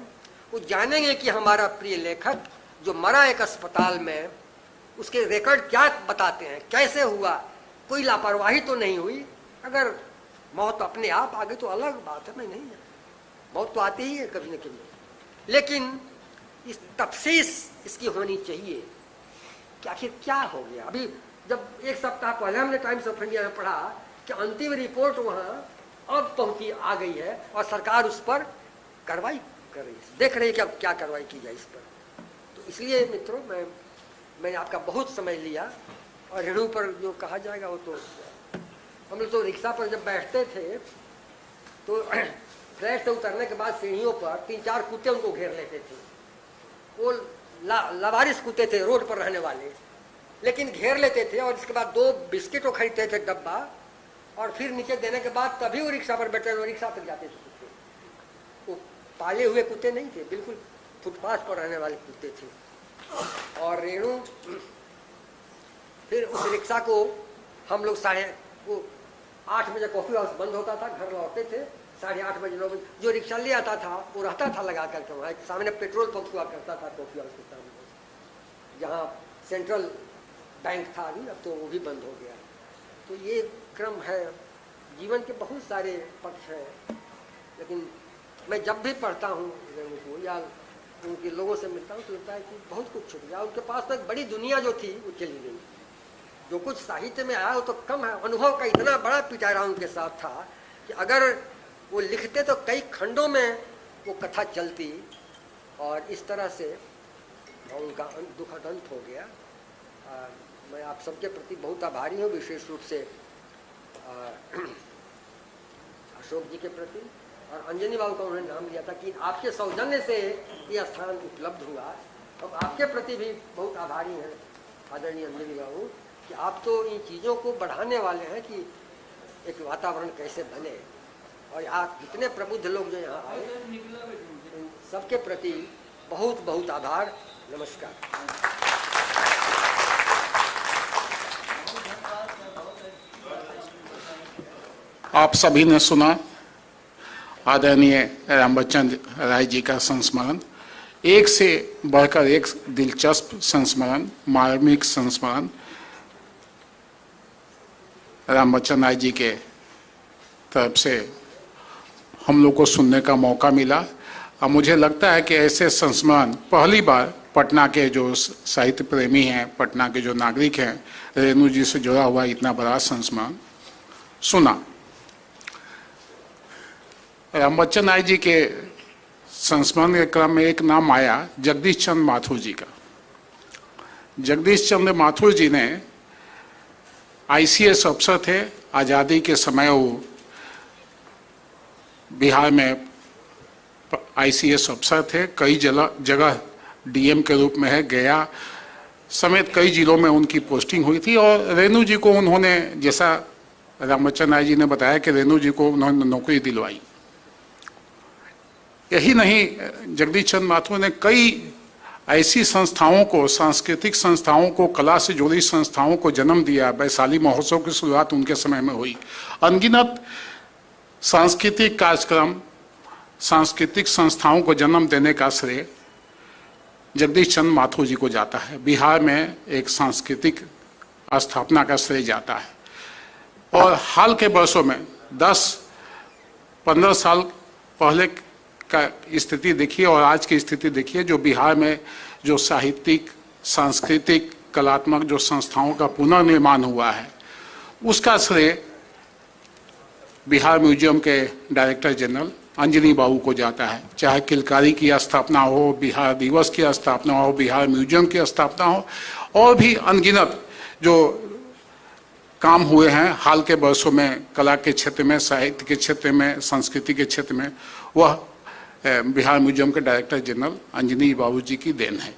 वो जानेंगे कि हमारा प्रिय लेखक जो मरा एक अस्पताल में, उसके रिकॉर्ड क्या बताते हैं, कैसे हुआ, कोई लापरवाही तो नहीं हुई। अगर मौत अपने आप आ गई तो अलग बात है, मैं नहीं है, मौत तो आती ही है कभी न कभी, लेकिन इस तफसीस इसकी होनी चाहिए कि आखिर क्या हो गया। अभी जब 1 सप्ताह पहले हमने टाइम्स ऑफ इंडिया में पढ़ा कि अंतिम रिपोर्ट वहां अब पहुंची आ गई है और सरकार उस पर कार्रवाई कर रही है, देख रही है कि अब क्या कार्रवाई की जाए इस पर। तो इसलिए मित्रों मैंने आपका बहुत समय लिया, और रेणु पर जो कहा जाएगा वो तो हम लोग तो रिक्शा पर जब बैठते थे तो फ्लैट से उतरने के बाद सीढ़ियों पर 3-4 कुत्ते उनको घेर लेते थे, वो लावारिस कुत्ते थे रोड पर रहने वाले, लेकिन घेर लेते थे और इसके बाद 2 बिस्किट वो खरीदते थे डब्बा, और फिर नीचे देने के बाद तभी वो रिक्शा पर बैठे, वो रिक्शा तक जाते थे कुत्ते। वो पाले हुए कुत्ते नहीं थे, बिल्कुल फुटपाथ पर रहने वाले कुत्ते थे। और रेणु फिर उस रिक्शा को हम लोग 8 बजे कॉफी हाउस बंद होता था, घर लौटते थे 8:30 बजे 9 बजे, जो रिक्शा ले आता था वो रहता था लगा करके वहाँ सामने पेट्रोल पंप हुआ करता था कॉफी हाउस के सामने, जहाँ सेंट्रल बैंक था अभी, अब तो वो भी बंद हो गया। तो ये क्रम है, जीवन के बहुत सारे पक्ष हैं, लेकिन मैं जब भी पढ़ता हूँ रेणु को या उनके लोगों से मिलता हूँ तो लगता है कि बहुत कुछ छूट गया। उनके पास तो एक बड़ी दुनिया जो थी वो चली गई, जो कुछ साहित्य में आया वो तो कम है। अनुभव का इतना बड़ा पिटारा उनके साथ था कि अगर वो लिखते तो कई खंडों में वो कथा चलती, और इस तरह से उनका दुखद अंत हो गया। मैं आप सबके प्रति बहुत आभारी हूँ, विशेष रूप से अशोक जी के प्रति, और अंजनी बाबू का उन्होंने नाम लिया था कि आपके सौजन्य से ये स्थान उपलब्ध हुआ। अब आपके प्रति भी बहुत आभारी हैं आदरणीय अंजनी बाबू कि आप तो इन चीज़ों को बढ़ाने वाले हैं कि एक वातावरण कैसे बने, और आप जितने प्रबुद्ध लोग जो यहाँ आए इन सबके प्रति बहुत बहुत आभार, नमस्कार। आप सभी ने सुना आदरणीय राम बच्चन राय जी का संस्मरण, एक से बढ़कर एक दिलचस्प संस्मरण, मार्मिक संस्मरण राम बच्चन राय जी के तरफ से हम लोग को सुनने का मौका मिला। और मुझे लगता है कि ऐसे संस्मरण पहली बार पटना के जो साहित्य प्रेमी हैं, पटना के जो नागरिक हैं, रेणु जी से जुड़ा हुआ इतना बड़ा संस्मरण सुना। राम बच्चन राय जी के संस्मरण के क्रम में एक नाम आया जगदीश चंद्र माथुर जी का। जगदीश चंद्र माथुर जी ने ICS अफसर थे। आज़ादी के समय वो बिहार में ICS अफसर थे। कई जगह DM के रूप में है, गया समेत कई जिलों में उनकी पोस्टिंग हुई थी। और रेणु जी को उन्होंने, जैसा राम बच्चन राय जी ने बताया कि रेणु जी को उन्होंने नौकरी दिलवाई। यही नहीं, जगदीश चंद्र माथुर ने कई ऐसी संस्थाओं को, सांस्कृतिक संस्थाओं को, कला से जुड़ी संस्थाओं को जन्म दिया। वैशाली महोत्सव की शुरुआत उनके समय में हुई। अनगिनत सांस्कृतिक कार्यक्रम, सांस्कृतिक संस्थाओं को जन्म देने का श्रेय जगदीश चंद्र माथुर जी को जाता है। बिहार में एक सांस्कृतिक स्थापना का श्रेय जाता है। और हाल के वर्षों में 10-15 साल पहले का स्थिति देखिए और आज की स्थिति देखिए, जो बिहार में जो साहित्यिक, सांस्कृतिक, कलात्मक जो संस्थाओं का पुनर्निर्माण हुआ है, उसका श्रेय बिहार म्यूजियम के डायरेक्टर जनरल अंजनी बाबू को जाता है। चाहे किलकारी की स्थापना हो, बिहार दिवस की स्थापना हो, बिहार म्यूजियम की स्थापना हो, और भी अनगिनत जो काम हुए हैं हाल के वर्षों में कला के क्षेत्र में, साहित्य के क्षेत्र में, संस्कृति के क्षेत्र में, वह बिहार म्यूजियम के डायरेक्टर जनरल अंजनी बाबू जी की देन है।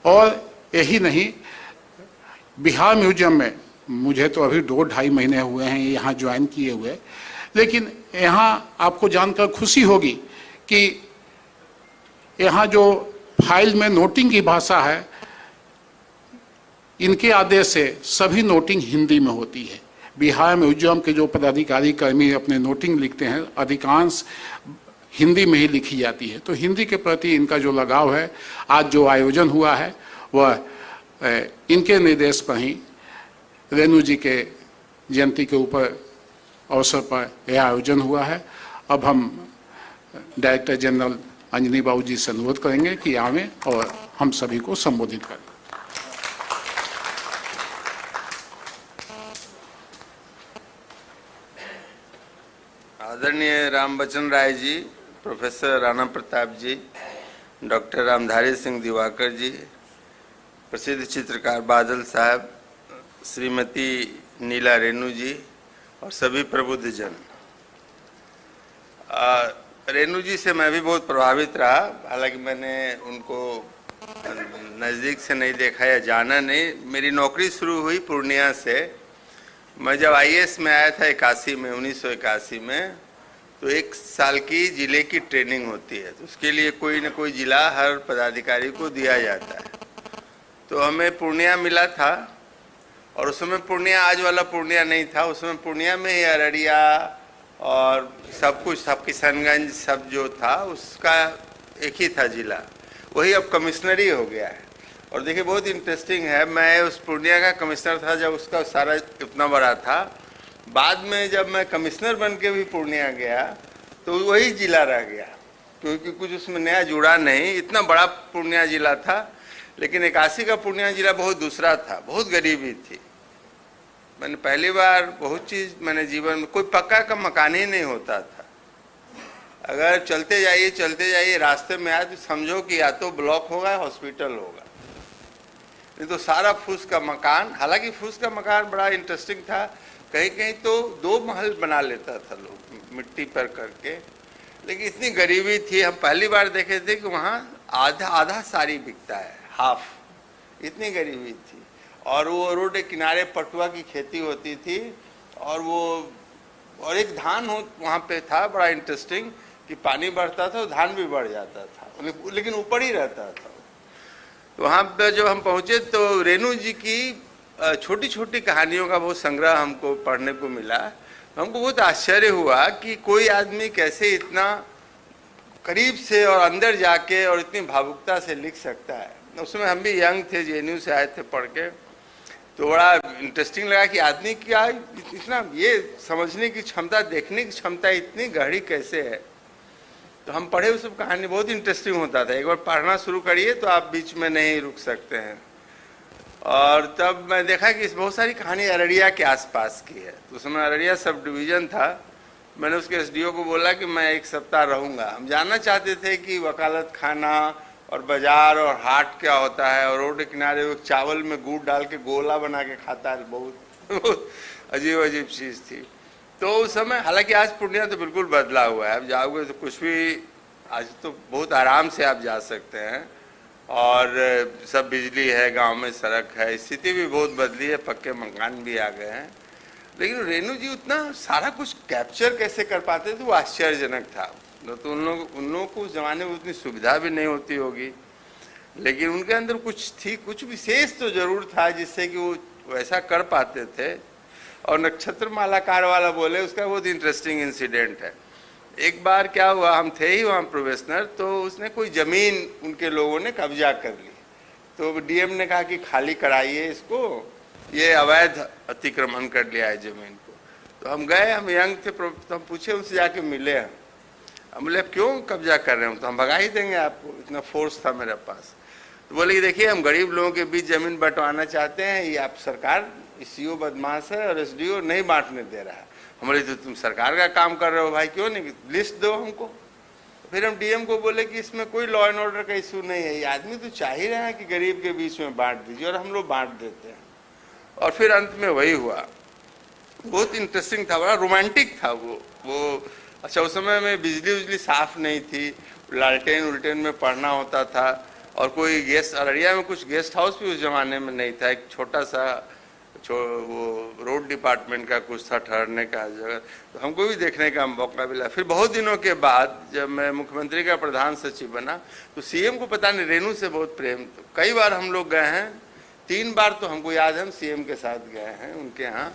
और यही नहीं, बिहार म्यूजियम में मुझे तो अभी 2-2.5 महीने हुए हैं यहाँ ज्वाइन किए हुए, लेकिन यहाँ आपको जानकर खुशी होगी कि यहाँ जो फाइल में नोटिंग की भाषा है, इनके आदेश से सभी नोटिंग हिंदी में होती है। बिहार म्यूजियम के जो पदाधिकारी कर्मी अपने नोटिंग लिखते हैं, अधिकांश हिंदी में ही लिखी जाती है। तो हिंदी के प्रति इनका जो लगाव है, आज जो आयोजन हुआ है वह इनके निर्देश पर ही रेणु जी के जयंती के ऊपर अवसर पर यह आयोजन हुआ है। अब हम डायरेक्टर जनरल अंजनी बाबू जी से अनुरोध करेंगे कि आवें और हम सभी को संबोधित करें। आदरणीय राम बच्चन राय जी, प्रोफेसर राणा प्रताप जी, डॉक्टर रामधारी सिंह दिवाकर जी, प्रसिद्ध चित्रकार बादल साहब, श्रीमती नीला रेणु जी और सभी प्रबुद्धजन। रेणु जी से मैं भी बहुत प्रभावित रहा। हालांकि मैंने उनको नज़दीक से नहीं देखा या जाना नहीं। मेरी नौकरी शुरू हुई पूर्णिया से। मैं जब IAS में आया था 81 में, 1981 में, तो 1 साल की जिले की ट्रेनिंग होती है। तो उसके लिए कोई न कोई जिला हर पदाधिकारी को दिया जाता है। तो हमें पूर्णिया मिला था, और उस समय पूर्णिया आज वाला पूर्णिया नहीं था। उस समय पूर्णिया में ही अररिया और सब कुछ, सब किशनगंज सब जो था उसका एक ही था जिला। वही अब कमिश्नरी हो गया है। और देखिए बहुत इंटरेस्टिंग है, मैं उस पूर्णिया का कमिश्नर था जब उसका सारा इतना बड़ा था। बाद में जब मैं कमिश्नर बन के भी पूर्णिया गया तो वही जिला रह गया, क्योंकि कुछ उसमें नया जुड़ा नहीं। इतना बड़ा पूर्णिया जिला था, लेकिन 81 का पूर्णिया जिला बहुत दूसरा था, बहुत गरीबी थी। मैंने पहली बार बहुत चीज़ मैंने जीवन में, कोई पक्का का मकान ही नहीं होता था। अगर चलते जाइए रास्ते में आए तो समझो कि या तो ब्लॉक होगा या हॉस्पिटल होगा, नहीं तो सारा फूस का मकान। हालांकि फूस का मकान बड़ा इंटरेस्टिंग था। कहीं कहीं तो 2 महल बना लेता था लोग मिट्टी पर करके, लेकिन इतनी गरीबी थी। हम पहली बार देखे थे कि वहाँ आधा साड़ी बिकता है, हाफ, इतनी गरीबी थी। और वो रोड के किनारे पटुआ की खेती होती थी, और एक धान हो वहाँ पे था, बड़ा इंटरेस्टिंग, कि पानी बढ़ता था तो धान भी बढ़ जाता था, लेकिन ऊपर ही रहता था। तो वहाँ पर जब हम पहुँचे तो रेणु जी की छोटी छोटी कहानियों का बहुत संग्रह हमको पढ़ने को मिला। हमको बहुत आश्चर्य हुआ कि कोई आदमी कैसे इतना करीब से और अंदर जाके और इतनी भावुकता से लिख सकता है। उसमें हम भी यंग थे, JNU से आए थे पढ़ के, तो बड़ा इंटरेस्टिंग लगा कि आदमी क्या इतना ये समझने की क्षमता, देखने की क्षमता इतनी गहरी कैसे है। तो हम पढ़े उस सब कहानी, बहुत इंटरेस्टिंग होता था। एक बार पढ़ना शुरू करिए तो आप बीच में नहीं रुक सकते हैं। और तब मैं देखा कि इस बहुत सारी कहानी अररिया के आसपास की है। तो उस समय अररिया सब डिवीज़न था। मैंने उसके एसडीओ को बोला कि मैं 1 सप्ताह रहूँगा। हम जानना चाहते थे कि वकालत खाना और बाजार और हाट क्या होता है, और रोड के किनारे वो चावल में गुड़ डाल के गोला बना के खाता है, बहुत अजीब अजीब चीज़ थी। तो उस समय, हालांकि आज पूर्णिया तो बिल्कुल बदला हुआ है। आप जाओगे तो कुछ भी, आज तो बहुत आराम से आप जा सकते हैं, और सब बिजली है, गांव में सड़क है, स्थिति भी बहुत बदली है, पक्के मकान भी आ गए हैं। लेकिन रेणु जी उतना सारा कुछ कैप्चर कैसे कर पाते थे, वो आश्चर्यजनक था। तो उन लोगों को उस जमाने में उतनी सुविधा भी नहीं होती होगी, लेकिन उनके अंदर कुछ थी, कुछ विशेष तो जरूर था जिससे कि वो वैसा कर पाते थे। और नक्षत्र मालाकार वाला बोले, उसका बहुत इंटरेस्टिंग इंसिडेंट है। एक बार क्या हुआ, हम थे ही वहाँ प्रोफेशनल, तो उसने कोई ज़मीन उनके लोगों ने कब्जा कर ली। तो डीएम ने कहा कि खाली कराइए इसको, ये अवैध अतिक्रमण कर लिया है ज़मीन को। तो हम गए, हम यंग थे, तो हम पूछे उनसे, जाके मिले हम बोले क्यों कब्जा कर रहे हो, तो हम भगा ही देंगे आपको, इतना फोर्स था मेरे पास। तो बोले कि देखिए, हम गरीब लोगों के बीच ज़मीन बंटवाना चाहते हैं, ये आप सरकार सीओ बदमाश है और एसडीओ नहीं बांटने दे रहा है। हमारे तो तुम सरकार का काम कर रहे हो भाई, क्यों नहीं लिस्ट दो हमको। फिर हम डीएम को बोले कि इसमें कोई लॉ एंड ऑर्डर का इशू नहीं है, ये आदमी तो चाह ही रहे हैं कि गरीब के बीच में बांट दीजिए, और हम लोग बांट देते हैं। और फिर अंत में वही हुआ। बहुत इंटरेस्टिंग था, बड़ा रोमांटिक था वो। अच्छा, उस समय में बिजली उजली साफ नहीं थी, लालटेन उल्टेन में पढ़ना होता था, और कोई गेस्ट, अररिया में कुछ गेस्ट हाउस भी उस जमाने में नहीं था। एक छोटा सा वो रोड डिपार्टमेंट का कुछ था, ठहरने का जगह। तो हमको भी देखने का मौका मिला। फिर बहुत दिनों के बाद जब मैं मुख्यमंत्री का प्रधान सचिव बना, तो सीएम को पता नहीं रेणु से बहुत प्रेम। तो कई बार हम लोग गए हैं, 3 बार तो हमको याद है हम सीएम के साथ गए हैं उनके यहाँ,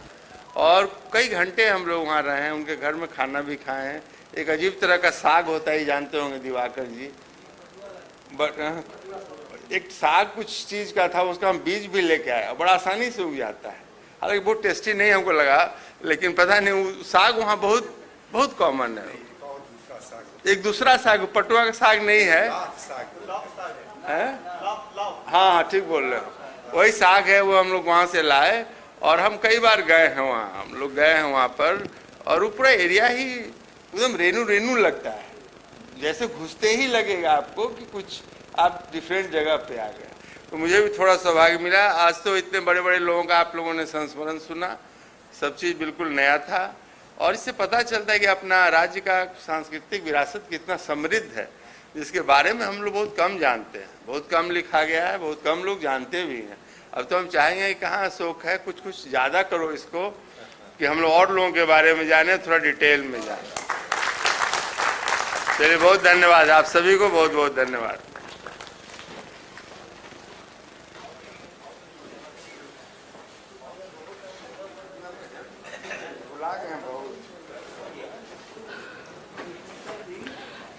और कई घंटे हम लोग वहाँ रहे हैं, उनके घर में खाना भी खाए हैं। एक अजीब तरह का साग होता है, जानते होंगे दिवाकर जी, बट एक साग कुछ चीज़ का था, उसका हम बीज भी लेके आए, बड़ा आसानी से उग जाता है। हालांकि बहुत टेस्टी नहीं हमको लगा, लेकिन पता नहीं वो साग वहाँ बहुत बहुत कॉमन है। एक दूसरा साग, पटुआ का साग नहीं है, हाँ ठीक बोल रहे हो, वही साग है। वो हम लोग वहाँ से लाए, और हम कई बार गए हैं वहाँ, हम लोग गए हैं वहाँ पर, और वो पूरा एरिया ही एकदम रेणु रेणु लगता है, जैसे घुसते ही लगेगा आपको कि कुछ आप डिफरेंट जगह पे आ गए। तो मुझे भी थोड़ा सौभाग्य मिला। आज तो इतने बड़े बड़े लोगों का आप लोगों ने संस्मरण सुना, सब चीज़ बिल्कुल नया था, और इससे पता चलता है कि अपना राज्य का सांस्कृतिक विरासत कितना समृद्ध है, जिसके बारे में हम लोग बहुत कम जानते हैं, बहुत कम लिखा गया है, बहुत कम लोग जानते भी हैं। अब तो हम चाहेंगे कि कहाँ शौक है, कुछ कुछ ज़्यादा करो इसको, कि हम लोग और लोगों के बारे में जाने, थोड़ा डिटेल में जाने। चलिए, बहुत धन्यवाद आप सभी को, बहुत बहुत धन्यवाद।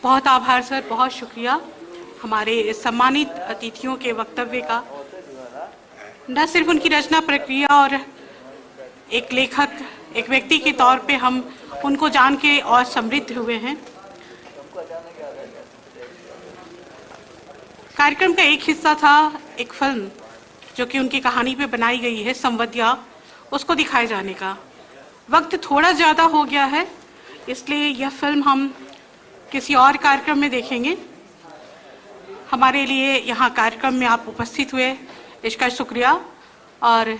बहुत आभार सर, बहुत शुक्रिया हमारे सम्मानित अतिथियों के वक्तव्य का। न सिर्फ उनकी रचना प्रक्रिया और एक लेखक, एक व्यक्ति के तौर पे हम उनको जान के और समृद्ध हुए हैं। कार्यक्रम का एक हिस्सा था एक फिल्म जो कि उनकी कहानी पे बनाई गई है, संवद्या, उसको दिखाए जाने का। वक्त थोड़ा ज़्यादा हो गया है, इसलिए यह फिल्म हम किसी और कार्यक्रम में देखेंगे। हमारे लिए यहाँ कार्यक्रम में आप उपस्थित हुए, इसका शुक्रिया, और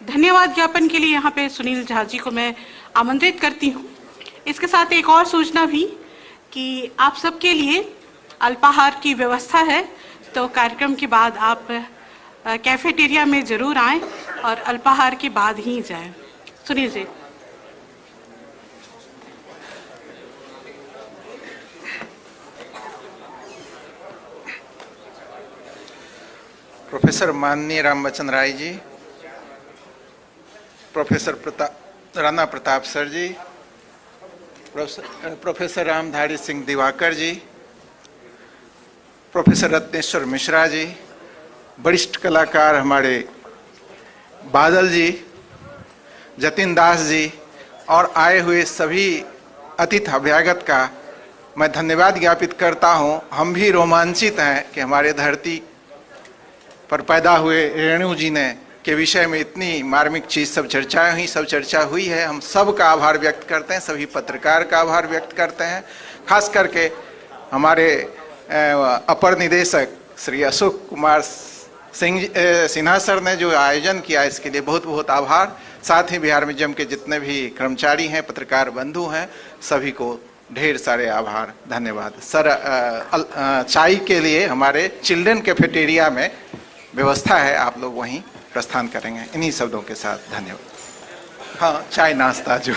धन्यवाद ज्ञापन के लिए यहाँ पे सुनील झा जी को मैं आमंत्रित करती हूँ। इसके साथ एक और सूचना भी कि आप सबके लिए अल्पाहार की व्यवस्था है, तो कार्यक्रम के बाद आप कैफेटेरिया में ज़रूर आएं और अल्पाहार के बाद ही जाएं। सुनील जी। प्रोफेसर माननीय रामबच्चन राय जी, प्रोफेसर राणा प्रताप सर जी, प्रोफेसर रामधारी सिंह दिवाकर जी, प्रोफेसर रत्नेश्वर मिश्रा जी, वरिष्ठ कलाकार हमारे बादल जी, जतिन दास जी, और आए हुए सभी अतिथि अभ्यागत का मैं धन्यवाद ज्ञापित करता हूं। हम भी रोमांचित हैं कि हमारे धरती पर पैदा हुए रेणु जी ने के विषय में इतनी मार्मिक चीज सब चर्चाएं हुई, सब चर्चा हुई है। हम सब का आभार व्यक्त करते हैं, सभी पत्रकार का आभार व्यक्त करते हैं। खास करके हमारे अपर निदेशक श्री अशोक कुमार सिन्हा सर ने जो आयोजन किया, इसके लिए बहुत बहुत आभार। साथ ही बिहार म्यूजियम के जितने भी कर्मचारी हैं, पत्रकार बंधु हैं, सभी को ढेर सारे आभार, धन्यवाद। सर चाय के लिए हमारे चिल्ड्रन कैफेटेरिया में व्यवस्था है, आप लोग वहीं प्रस्थान करेंगे। इन्हीं शब्दों के साथ धन्यवाद। हाँ, चाय नाश्ता जो